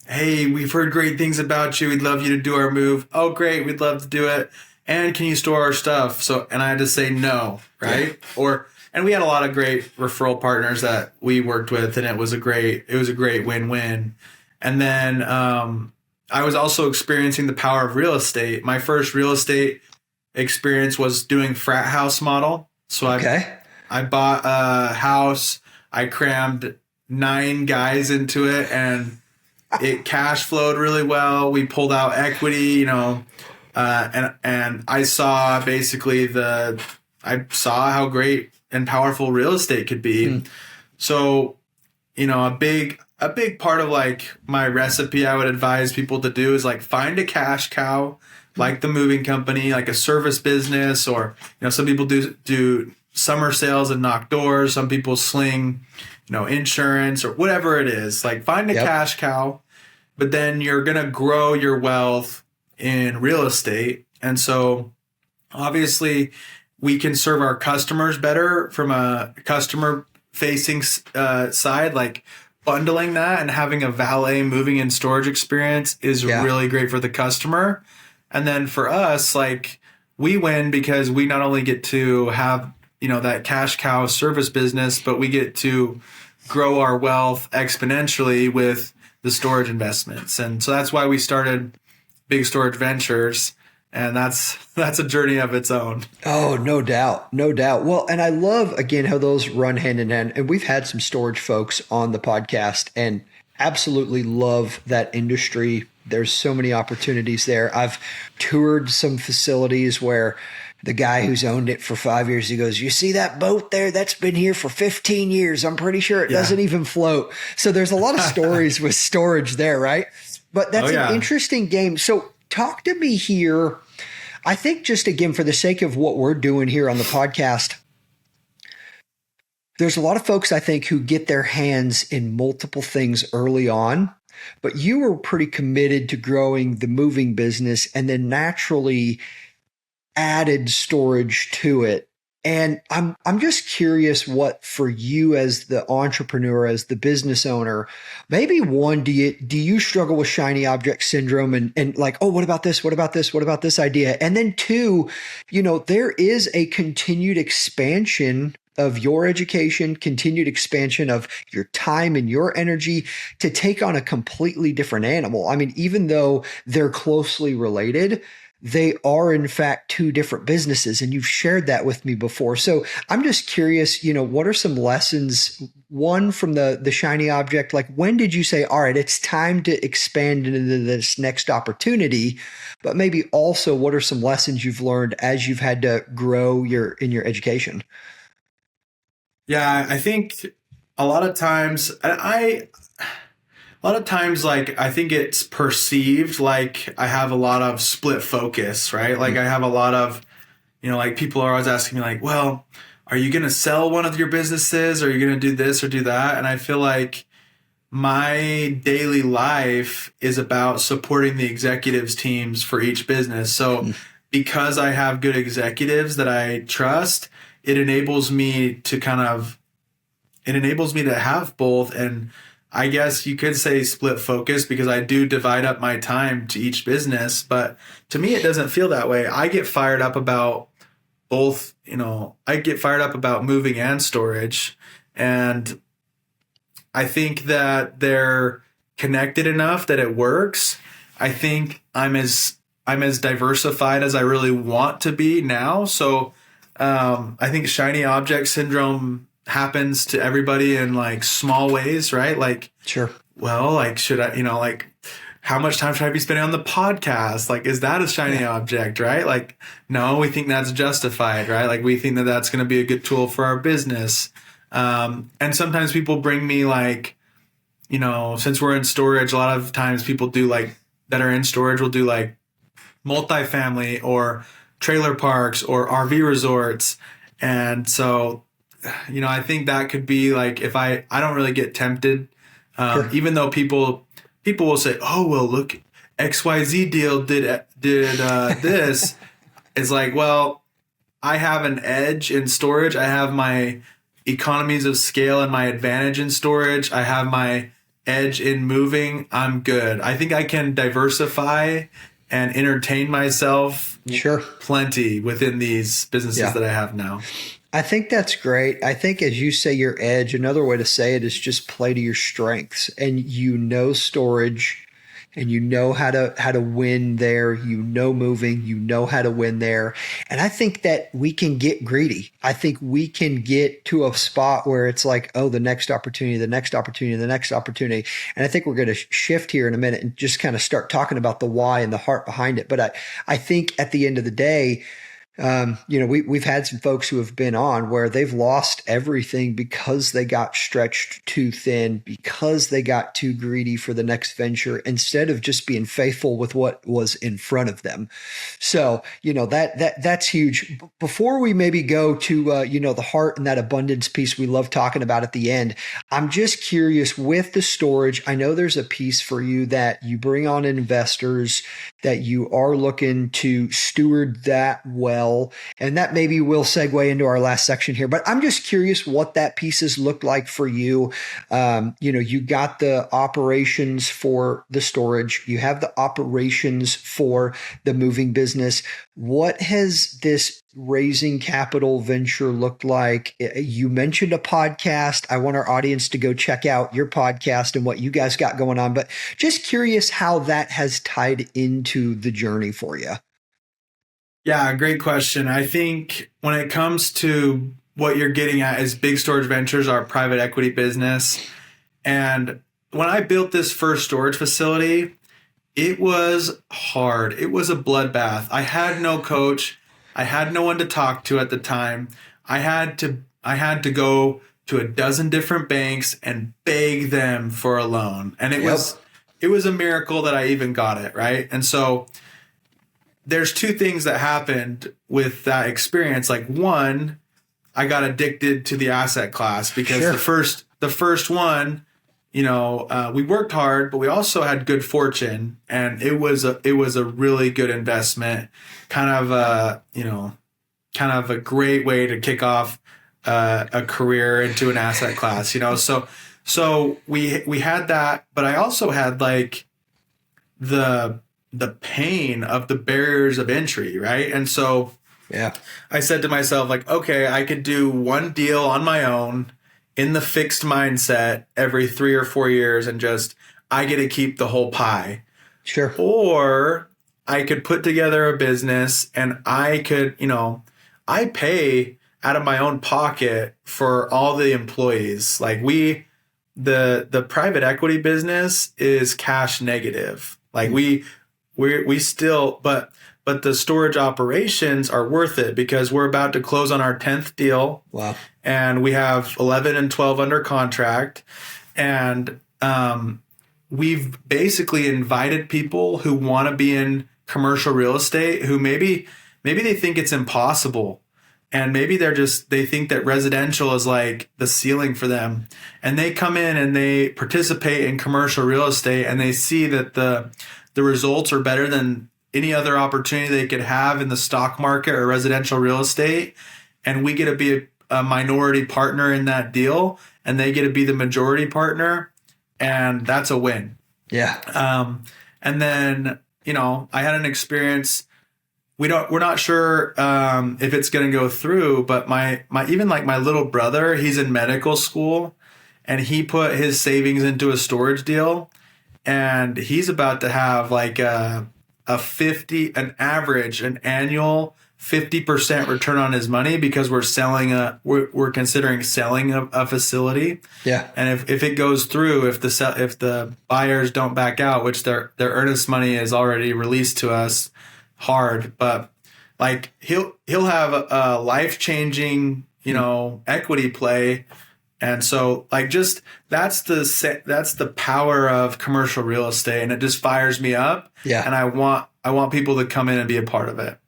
hey, we've heard great things about you. We'd love you to do our move. Oh, great. We'd love to do it. And can you store our stuff? And I had to say no, right? Yeah. And we had a lot of great referral partners that we worked with, and it was a great win-win. And then I was also experiencing the power of real estate. My first real estate experience was doing frat house model. So I bought a house. I crammed 9 guys into it, and it cash flowed really well. We pulled out equity, and I saw I saw how great and powerful real estate could be. So, a big part of like my recipe I would advise people to do is like find a cash cow, like the moving company, like a service business, or, some people do summer sales and knock doors. Some people sling, insurance or whatever it is. Like find a cash cow, but then you're going to grow your wealth in real estate. And so obviously we can serve our customers better from a customer facing side, like bundling that and having a valet moving and storage experience is really great for the customer. And then for us, like we win because we not only get to have, that cash cow service business, but we get to grow our wealth exponentially with the storage investments. And so that's why we started Big Storage Ventures. And that's a journey of its own. Oh, no doubt. No doubt. Well, and I love, again, how those run hand in hand. And we've had some storage folks on the podcast and absolutely love that industry. There's so many opportunities there. I've toured some facilities where the guy who's owned it for 5 years, he goes, "You see that boat there? That's been here for 15 years. I'm pretty sure it doesn't even float." So there's a lot of stories with storage there, right? But that's an interesting game. So talk to me here. I think just again, for the sake of what we're doing here on the podcast, there's a lot of folks I think who get their hands in multiple things early on, but you were pretty committed to growing the moving business and then naturally added storage to it. And I'm just curious what for you as the entrepreneur, as the business owner, maybe one, do you struggle with shiny object syndrome and like, oh, what about this? What about this? What about this idea? And then two, there is a continued expansion of your education, continued expansion of your time and your energy to take on a completely different animal. I mean, even though they're closely related, they are in fact two different businesses, and you've shared that with me before. So I'm just curious, what are some lessons, one from the shiny object, like when did you say, all right, it's time to expand into this next opportunity, but maybe also what are some lessons you've learned as you've had to grow in your education? Yeah, I think a lot of times, like, I think it's perceived like I have a lot of split focus, right? Like I have a lot of, like people are always asking me like, well, are you going to sell one of your businesses? Or are you going to do this or do that? And I feel like my daily life is about supporting the executives teams for each business. So because I have good executives that I trust, it enables me to have both. And I guess you could say split focus because I do divide up my time to each business, but to me, it doesn't feel that way. I get fired up about both, I get fired up about moving and storage. And I think that they're connected enough that it works. I think I'm as diversified as I really want to be now. So I think shiny object syndrome happens to everybody in like small ways, right? Like, sure. Well, like, should I, like, how much time should I be spending on the podcast? Like, is that a shiny object, right? Like, no, we think that's justified, right? Like, we think that that's going to be a good tool for our business. And sometimes people bring me like, since we're in storage, a lot of times people do like that are in storage will do like multifamily or trailer parks or RV resorts. And so, I think that could be like, if I don't really get tempted, sure. Even though people will say, oh, well, look, XYZ deal did this. It's like, well, I have an edge in storage. I have my economies of scale and my advantage in storage. I have my edge in moving. I'm good. I think I can diversify and entertain myself plenty within these businesses that I have now. I think that's great. I think as you say your edge, another way to say it is just play to your strengths. And storage and you know how to win there. You know moving, you know how to win there. And I think that we can get greedy. I think we can get to a spot where it's like, oh, the next opportunity, the next opportunity, the next opportunity. And I think we're going to shift here in a minute and just kind of start talking about the why and the heart behind it. But I think at the end of the day, we've had some folks who have been on where they've lost everything because they got stretched too thin, because they got too greedy for the next venture instead of just being faithful with what was in front of them. So, that's huge. Before we maybe go to, the heart and that abundance piece we love talking about at the end, I'm just curious with the storage. I know there's a piece for you that you bring on investors, that you are looking to steward that well. And that maybe will segue into our last section here, but I'm just curious what that pieces look like for you. You got the operations for the storage, you have the operations for the moving business. What has this raising capital venture looked like? You mentioned a podcast. I want our audience to go check out your podcast and what you guys got going on, but just curious how that has tied into the journey for you. Yeah, great question. I think when it comes to what you're getting at is Big Storage Ventures, our private equity business. And when I built this first storage facility, it was hard. It was a bloodbath. I had no coach. I had no one to talk to at the time. I had to go to a dozen different banks and beg them for a loan. And it was a miracle that I even got it, right? And so there's two things that happened with that experience. Like, one, I got addicted to the asset class because the first one, we worked hard, but we also had good fortune, and it was a really good investment. Kind of a great way to kick off a career into an asset class. So we had that, but I also had like the pain of the barriers of entry, right? And so I said to myself, like, okay, I could do one deal on my own in the fixed mindset every 3 or 4 years and I get to keep the whole pie. Sure. Or I could put together a business and I could, I pay out of my own pocket for all the employees. Like the private equity business is cash negative. Like we still, but the storage operations are worth it because we're about to close on our 10th deal. Wow. And we have 11 and 12 under contract. And we've basically invited people who want to be in commercial real estate who maybe they think it's impossible. And maybe they think that residential is like the ceiling for them. And they come in and they participate in commercial real estate and they see that the results are better than any other opportunity they could have in the stock market or residential real estate. And we get to be a minority partner in that deal and they get to be the majority partner. And that's a win. Yeah. And then, I had an experience. We're not sure if it's going to go through, but my little brother, he's in medical school and he put his savings into a storage deal. And he's about to have like an annual 50% return on his money because we're considering selling a facility. Yeah. And if it goes through, if the buyers don't back out, which their earnest money is already released to us hard, but like he'll have a life-changing, equity play. And so like that's the power of commercial real estate, and it just fires me up. Yeah. And I want people to come in and be a part of it.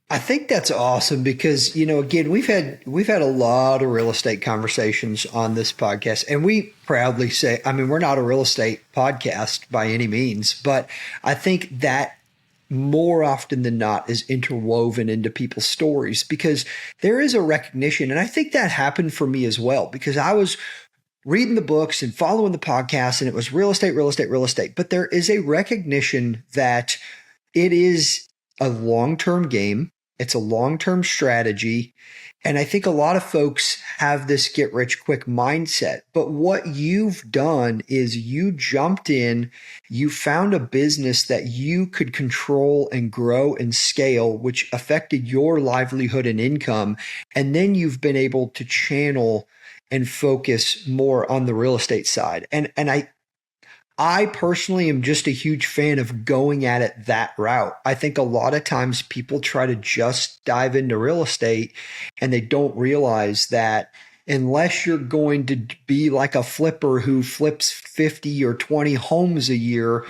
I think that's awesome because, again, we've had a lot of real estate conversations on this podcast, and we proudly say, we're not a real estate podcast by any means, but I think that more often than not is interwoven into people's stories because there is a recognition. And I think that happened for me as well, because I was reading the books and following the podcast and it was real estate, real estate, real estate. But there is a recognition that it is a long-term game. It's a long-term strategy. And I think a lot of folks have this get rich quick mindset. But what you've done is you jumped in, you found a business that you could control and grow and scale, which affected your livelihood and income. And then you've been able to channel and focus more on the real estate side. And I personally am just a huge fan of going at it that route. I think a lot of times people try to just dive into real estate and they don't realize that unless you're going to be like a flipper who flips 50 or 20 homes a year,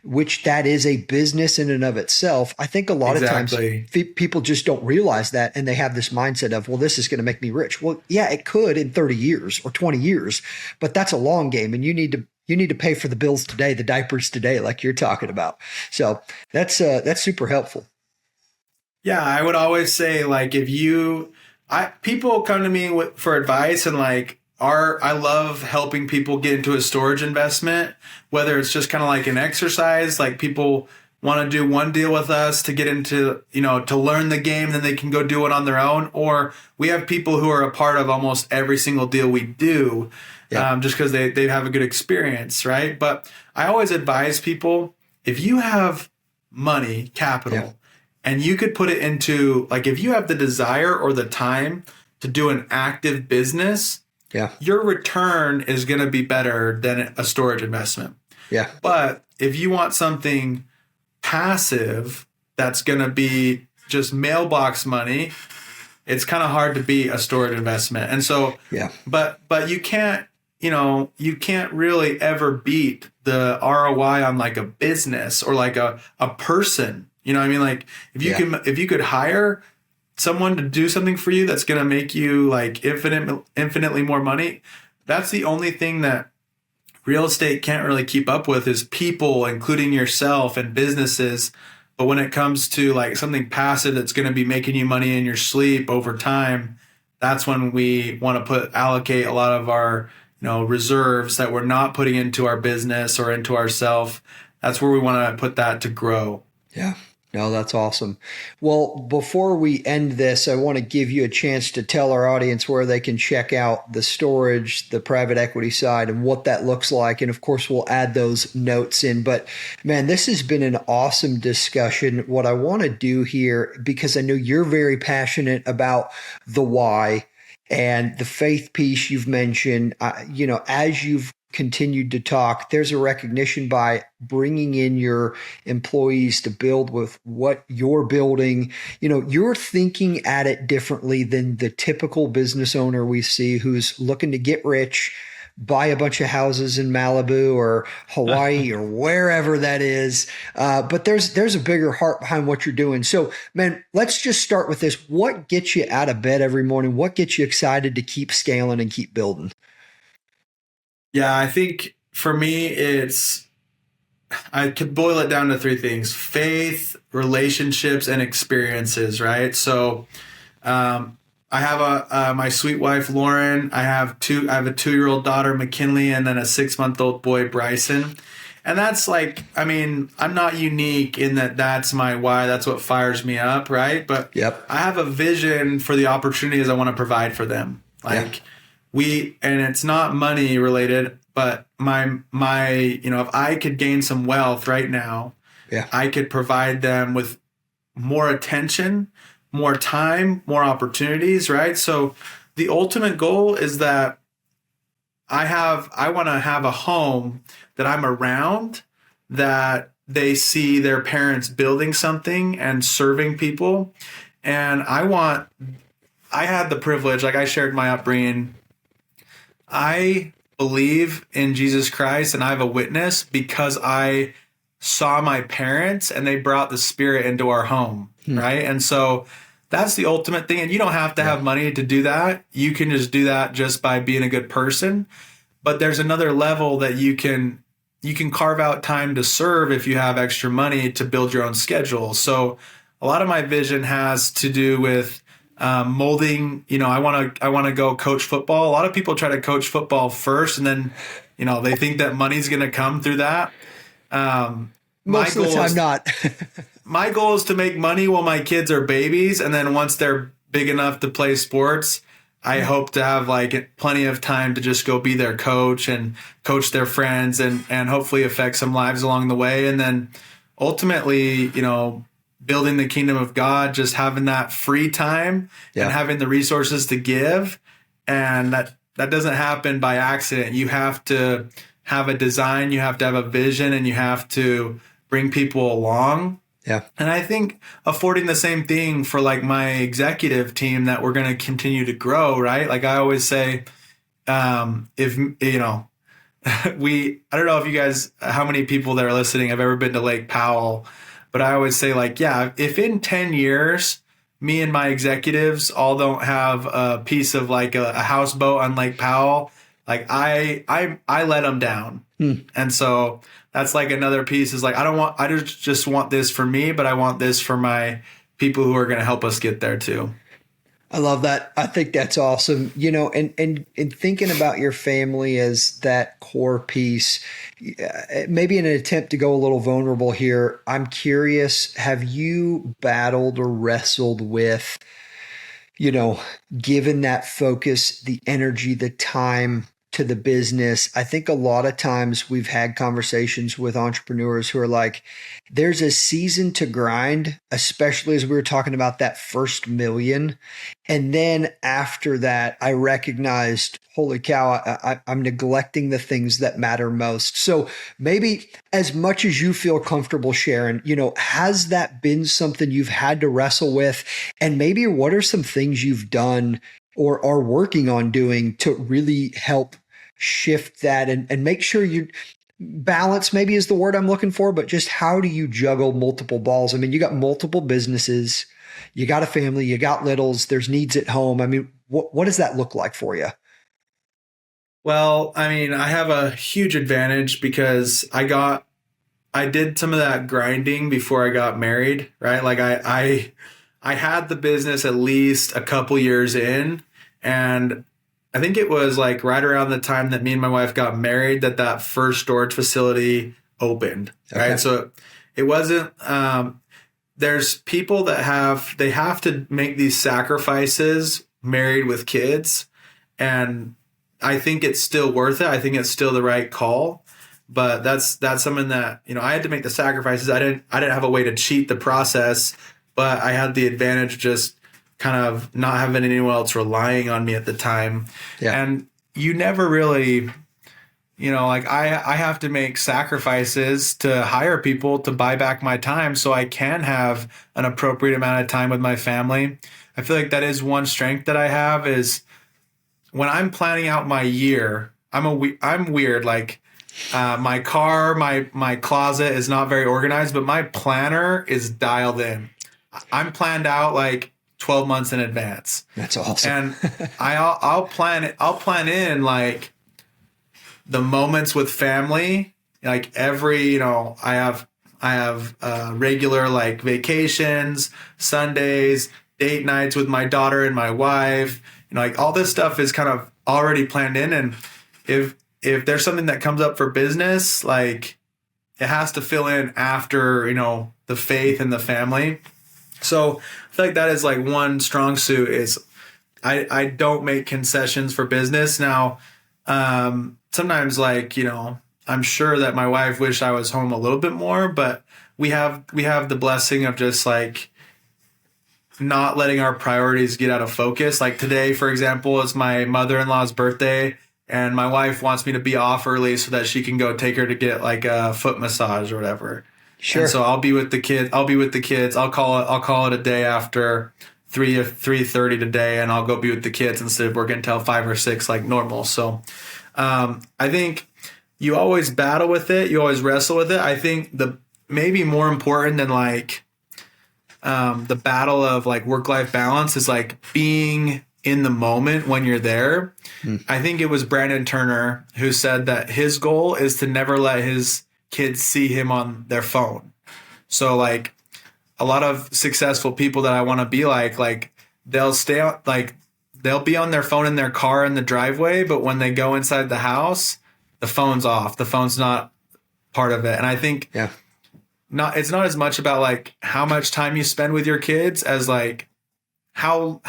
which that is a business in and of itself. I think a lot of times people just don't realize that, and they have this mindset of, well, this is going to make me rich. Well, yeah, it could in 30 years or 20 years, but that's a long game, and you need to pay for the bills today, the diapers today, like you're talking about. So that's super helpful. Yeah, I would always say, like, people come to me for advice, and like, I love helping people get into a storage investment, whether it's just kind of like an exercise, like people want to do one deal with us to get into, to learn the game, then they can go do it on their own. Or we have people who are a part of almost every single deal we do, just because they have a good experience, right? But I always advise people, if you have money, capital, and you could put it into, like, if you have the desire or the time to do an active business, your return is going to be better than a storage investment. Yeah. But if you want something passive that's going to be just mailbox money, it's kind of hard to beat a storage investment. And so, but you can't really ever beat the ROI on like a business or like a person. You know what I mean? Like if you could hire someone to do something for you that's going to make you like infinitely more money, that's the only thing that real estate can't really keep up with, is people, including yourself, and businesses. But when it comes to like something passive that's going to be making you money in your sleep over time, that's when we want to allocate a lot of our reserves that we're not putting into our business or into ourself. That's where we want to put that to grow. Yeah. No, that's awesome. Well, before we end this, I want to give you a chance to tell our audience where they can check out the storage, the private equity side, and what that looks like. And of course, we'll add those notes in. But man, this has been an awesome discussion. What I want to do here, because I know you're very passionate about the why and the faith piece you've mentioned, as you've continued to talk, there's a recognition by bringing in your employees to build with what you're building. You're thinking at it differently than the typical business owner we see who's looking to get rich, buy a bunch of houses in Malibu or Hawaii or wherever that is. But there's a bigger heart behind what you're doing. So, man, let's just start with this. What gets you out of bed every morning? What gets you excited to keep scaling and keep building? Yeah, I think for me, I could boil it down to three things: faith, relationships, and experiences, right? So I have my sweet wife, Lauren. I have a 2-year-old daughter, McKinley, and then a 6-month-old boy, Bryson. And that's like, I'm not unique in that that's my why. That's what fires me up, right? But I have a vision for the opportunities I want to provide for them. And it's not money related, but my if I could gain some wealth right now, I could provide them with more attention, more time, more opportunities, right? So the ultimate goal is that I want to have a home that I'm around, that they see their parents building something and serving people. And I had the privilege, like I shared my upbringing. I believe in Jesus Christ and I have a witness because I saw my parents and they brought the Spirit into our home, right? And so that's the ultimate thing. And you don't have to have money to do that. You can just do that just by being a good person. But there's another level that you can carve out time to serve if you have extra money to build your own schedule. So a lot of my vision has to do with molding. I want to go coach football. A lot of people try to coach football first, and then, they think that money's going to come through that. Most of the time, not. my goal is to make money while my kids are babies. And then once they're big enough to play sports, I hope to have like plenty of time to just go be their coach and coach their friends and hopefully affect some lives along the way. And then ultimately, building the kingdom of God, just having that free time and having the resources to give. And that doesn't happen by accident. You have to have a design, you have to have a vision, and you have to bring people along. Yeah. And I think affording the same thing for like my executive team that we're going to continue to grow, right? Like I always say, if, I don't know if you guys, how many people that are listening have ever been to Lake Powell, but I always say like, yeah, if in 10 years, me and my executives all don't have a piece of like a houseboat on Lake Powell, like I let them down. And so that's like another piece is like, I just want this for me, but I want this for my people who are going to help us get there too. I love that. I think that's awesome. And thinking about your family as that core piece, maybe in an attempt to go a little vulnerable here, I'm curious, have you battled or wrestled with, given that focus, the energy, the time to the business? I think a lot of times we've had conversations with entrepreneurs who are like, there's a season to grind, especially as we were talking about that first million. And then after that, I recognized, holy cow, I'm neglecting the things that matter most. So maybe as much as you feel comfortable sharing, has that been something you've had to wrestle with? And maybe what are some things you've done or are working on doing to really help shift that and make sure you balance maybe is the word I'm looking for, but just how do you juggle multiple balls? I mean, you got multiple businesses, you got a family, you got littles, there's needs at home. I mean, what does that look like for you? Well, I mean, I have a huge advantage because I did some of that grinding before I got married, right? Like I had the business at least a couple years in, and I think it was like right around the time that me and my wife got married that first storage facility opened, right? So it wasn't, there's people that have to make these sacrifices married with kids. And I think it's still worth it. I think it's still the right call, but that's something that, I had to make the sacrifices. I didn't have a way to cheat the process, but I had the advantage of just kind of not having anyone else relying on me at the time. Yeah. And you never really, like I have to make sacrifices to hire people to buy back my time so I can have an appropriate amount of time with my family. I feel like that is one strength that I have is when I'm planning out my year, I'm weird. Like my car, my closet is not very organized, but my planner is dialed in. I'm planned out like 12 months in advance. That's awesome. And I'll plan in like the moments with family, like every, I have regular like vacations, Sundays, date nights with my daughter and my wife, like all this stuff is kind of already planned in. And if there's something that comes up for business, like it has to fill in after, the faith and the family. So I feel like that is like one strong suit is I don't make concessions for business. Now, sometimes like, I'm sure that my wife wished I was home a little bit more, but we have the blessing of just like not letting our priorities get out of focus. Like today, for example, is my mother-in-law's birthday and my wife wants me to be off early so that she can go take her to get like a foot massage or whatever. Sure. And so I'll be with the kids. I'll call it a day after 3:30 today, and I'll go be with the kids instead of working until 5 or 6 like normal. So I think you always battle with it. You always wrestle with it. I think the maybe more important than like the battle of like work-life balance is like being in the moment when you're there. I think it was Brandon Turner who said that his goal is to never let his kids see him on their phone. So like a lot of successful people that I want to be like they'll be on their phone in their car in the driveway, but when they go inside the house, the phone's off. The phone's not part of it. And I think it's not as much about like how much time you spend with your kids as like how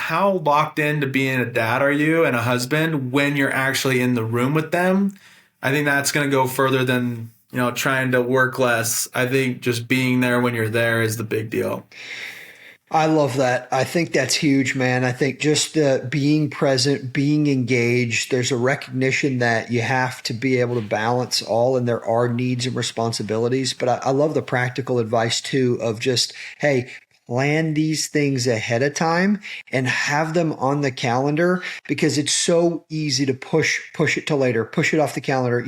locked into being a dad are you and a husband when you're actually in the room with them. I think that's going to go further than, trying to work less. I think just being there when you're there is the big deal. I love that. I think that's huge, man. I think just being present, being engaged, there's a recognition that you have to be able to balance all, and there are needs and responsibilities. But I love the practical advice too of just, hey, plan these things ahead of time and have them on the calendar, because it's so easy to push it to later, push it off the calendar.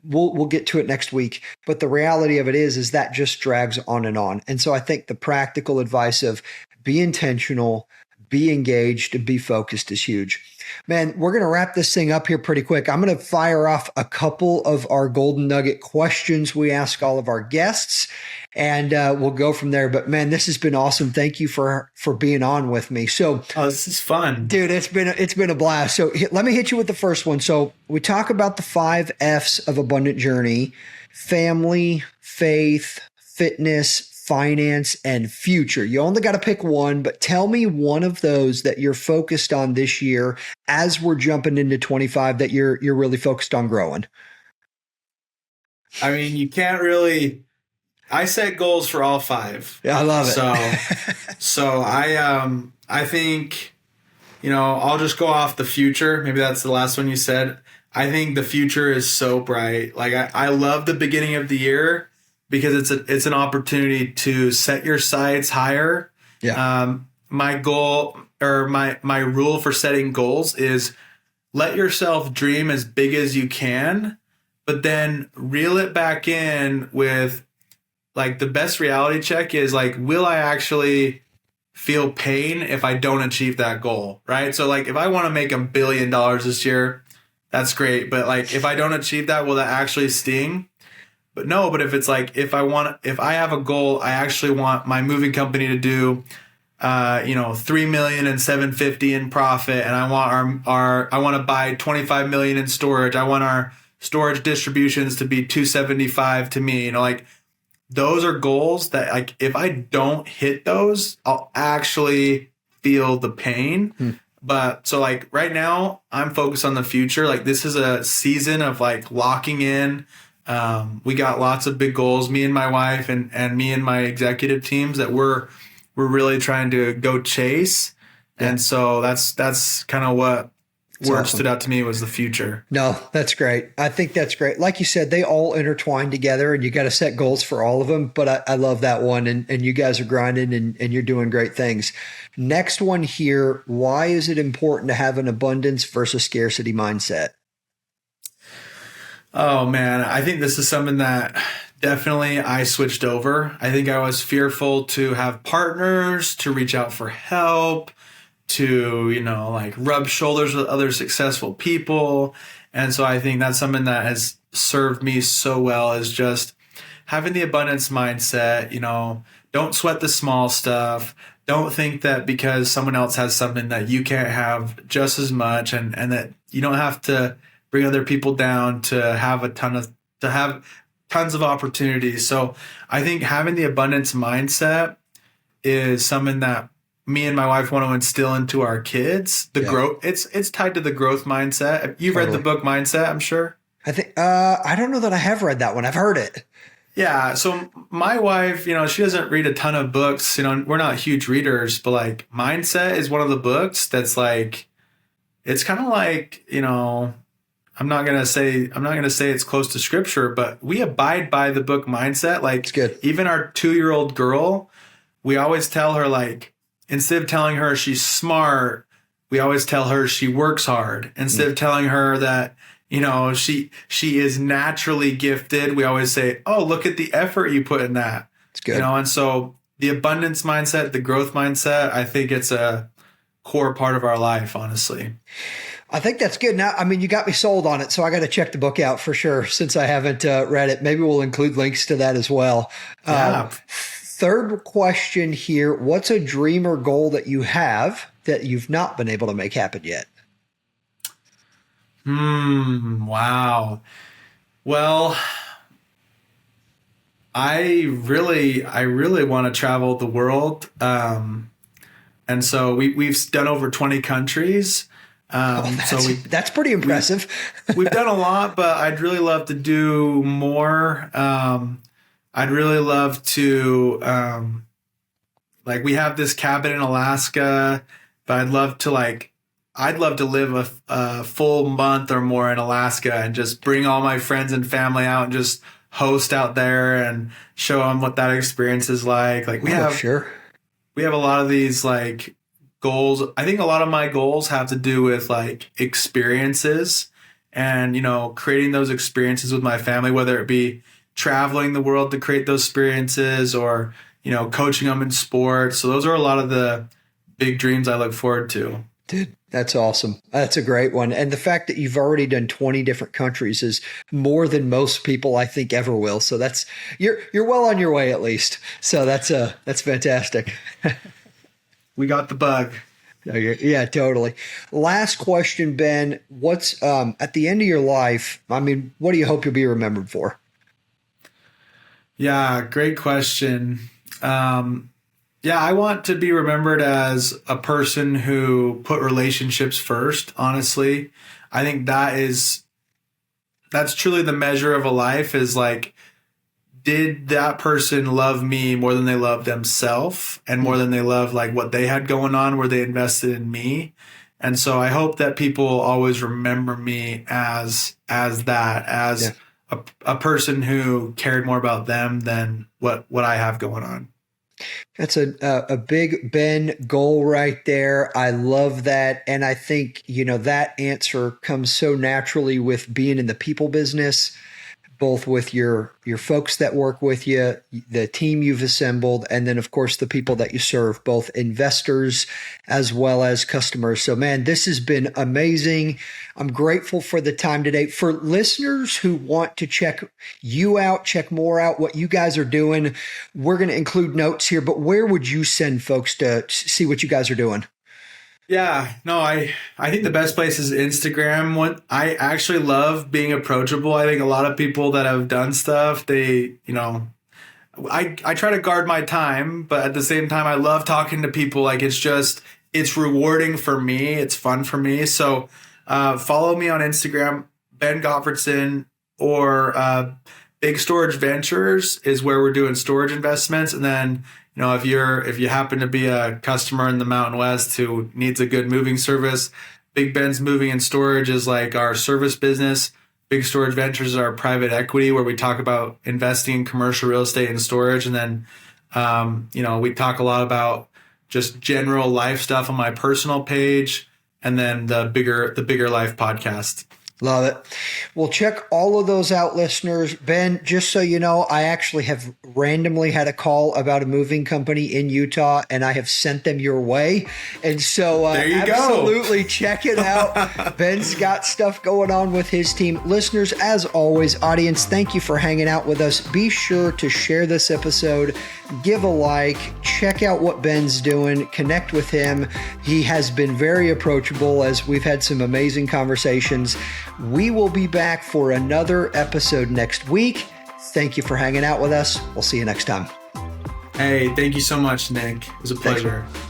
We'll get to it next week. But the reality of it is that just drags on and on. And so I think the practical advice of be intentional, be engaged, and be focused is huge. Man, we're going to wrap this thing up here pretty quick. I'm going to fire off a couple of our golden nugget questions we ask all of our guests, and we'll go from there. But man, this has been awesome. Thank you for being on with me. So, this is fun, dude. It's been a blast. So let me hit you with the first one. So we talk about the 5 F's of Abundant Journey: family, faith, fitness, finance, and future. You only got to pick one, but tell me one of those that you're focused on this year as we're jumping into 25 that you're really focused on growing. I mean, you can't really. I set goals for all 5. Yeah, I love it. So I think, I'll just go off the future. Maybe that's the last one you said. I think the future is so bright. Like I love the beginning of the year, because it's an opportunity to set your sights higher. Yeah. My goal, or my rule for setting goals, is let yourself dream as big as you can, but then reel it back in with like the best reality check is like, will I actually feel pain if I don't achieve that goal? Right. So like if I want to make $1 billion this year, that's great. But like if I don't achieve that, will that actually sting? But if it's like, if I have a goal, I actually want my moving company to do, $3 million and $750 in profit. And I want I want to buy $25 million in storage. I want our storage distributions to be $275 to me, like those are goals that like, if I don't hit those, I'll actually feel the pain. But so like right now I'm focused on the future. Like this is a season of like locking in. We got lots of big goals, me and my wife and me and my executive teams that we're really trying to go chase. Yeah. And so that's kind of what word stood out to me was the future. No, that's great. I think that's great. Like you said, they all intertwine together and you got to set goals for all of them. But I love that one. And you guys are grinding and you're doing great things. Next one here. Why is it important to have an abundance versus scarcity mindset? Oh man, I think this is something that definitely I switched over. I think I was fearful to have partners, to reach out for help, to, like rub shoulders with other successful people. And so I think that's something that has served me so well, is just having the abundance mindset. Don't sweat the small stuff. Don't think that because someone else has something that you can't have just as much, and that you don't have to bring other people down to have tons of opportunities. So I think having the abundance mindset is something that me and my wife want to instill into our kids. Growth, it's tied to the growth mindset. You've read the book Mindset, I'm sure. I think I don't know that I have read that one. I've heard it. Yeah. So my wife, she doesn't read a ton of books. We're not huge readers, but like Mindset is one of the books that's like, it's kind of like, I'm not gonna say it's close to scripture, but we abide by the book Mindset. Like, it's good. Even our 2-year-old girl, we always tell her, like, instead of telling her she's smart, we always tell her she works hard. Instead of telling her that, she is naturally gifted, we always say, oh, look at the effort you put in that. It's good. And so the abundance mindset, the growth mindset, I think it's a core part of our life, honestly. I think that's good. Now, you got me sold on it, so I got to check the book out for sure since I haven't read it. Maybe we'll include links to that as well. Yeah. Third question here. What's a dream or goal that you have that you've not been able to make happen yet? Wow. Well, I really want to travel the world. And so we've done over 20 countries. That's pretty impressive. We've done a lot, but I'd really love to do more. I'd really love to, we have this cabin in Alaska, but I'd love to live a full month or more in Alaska and just bring all my friends and family out and just host out there and show them what that experience is like. We have a lot of these goals. I think a lot of my goals have to do with experiences and, creating those experiences with my family, whether it be traveling the world to create those experiences or, coaching them in sports. So those are a lot of the big dreams I look forward to. Dude, that's awesome. That's a great one. And the fact that you've already done 20 different countries is more than most people I think ever will. So you're well on your way at least. So that's fantastic. We got the bug. Yeah, totally. Last question, Ben. What's at the end of your life? What do you hope you'll be remembered for? Yeah, great question. I want to be remembered as a person who put relationships first. Honestly, I think that's truly the measure of a life is did that person love me more than they loved themselves and more than they loved what they had going on, where they invested in me. And so I hope that people always remember me as a person who cared more about them than what I have going on. That's a big Ben goal right there. I love that. And I think, that answer comes so naturally with being in the people business, both with your folks that work with you, the team you've assembled, and then, of course, the people that you serve, both investors as well as customers. So, man, this has been amazing. I'm grateful for the time today. For listeners who want to check you out, check more out what you guys are doing, we're going to include notes here, but where would you send folks to see what you guys are doing? Yeah, no, I think the best place is Instagram. I actually love being approachable. I think a lot of people that have done stuff, I try to guard my time, but at the same time, I love talking to people. It's rewarding for me. It's fun for me. So follow me on Instagram, Ben Gottfredson, or Big Storage Ventures is where we're doing storage investments. And then, if you happen to be a customer in the Mountain West who needs a good moving service, Big Ben's Moving and Storage is our service business. Big Storage Ventures is our private equity where we talk about investing in commercial real estate and storage. And then, we talk a lot about just general life stuff on my personal page, and then the Bigger Life podcast. Love it. Well, check all of those out, listeners. Ben, just so you know, I actually have randomly had a call about a moving company in Utah, and I have sent them your way. And so there you absolutely go. Check it out. Ben's got stuff going on with his team. Listeners, as always, audience, thank you for hanging out with us. Be sure to share this episode, give a like, check out what Ben's doing, connect with him. He has been very approachable as we've had some amazing conversations. We will be back for another episode next week. Thank you for hanging out with us. We'll see you next time. Hey, thank you so much, Nick. It was a pleasure. Thanks.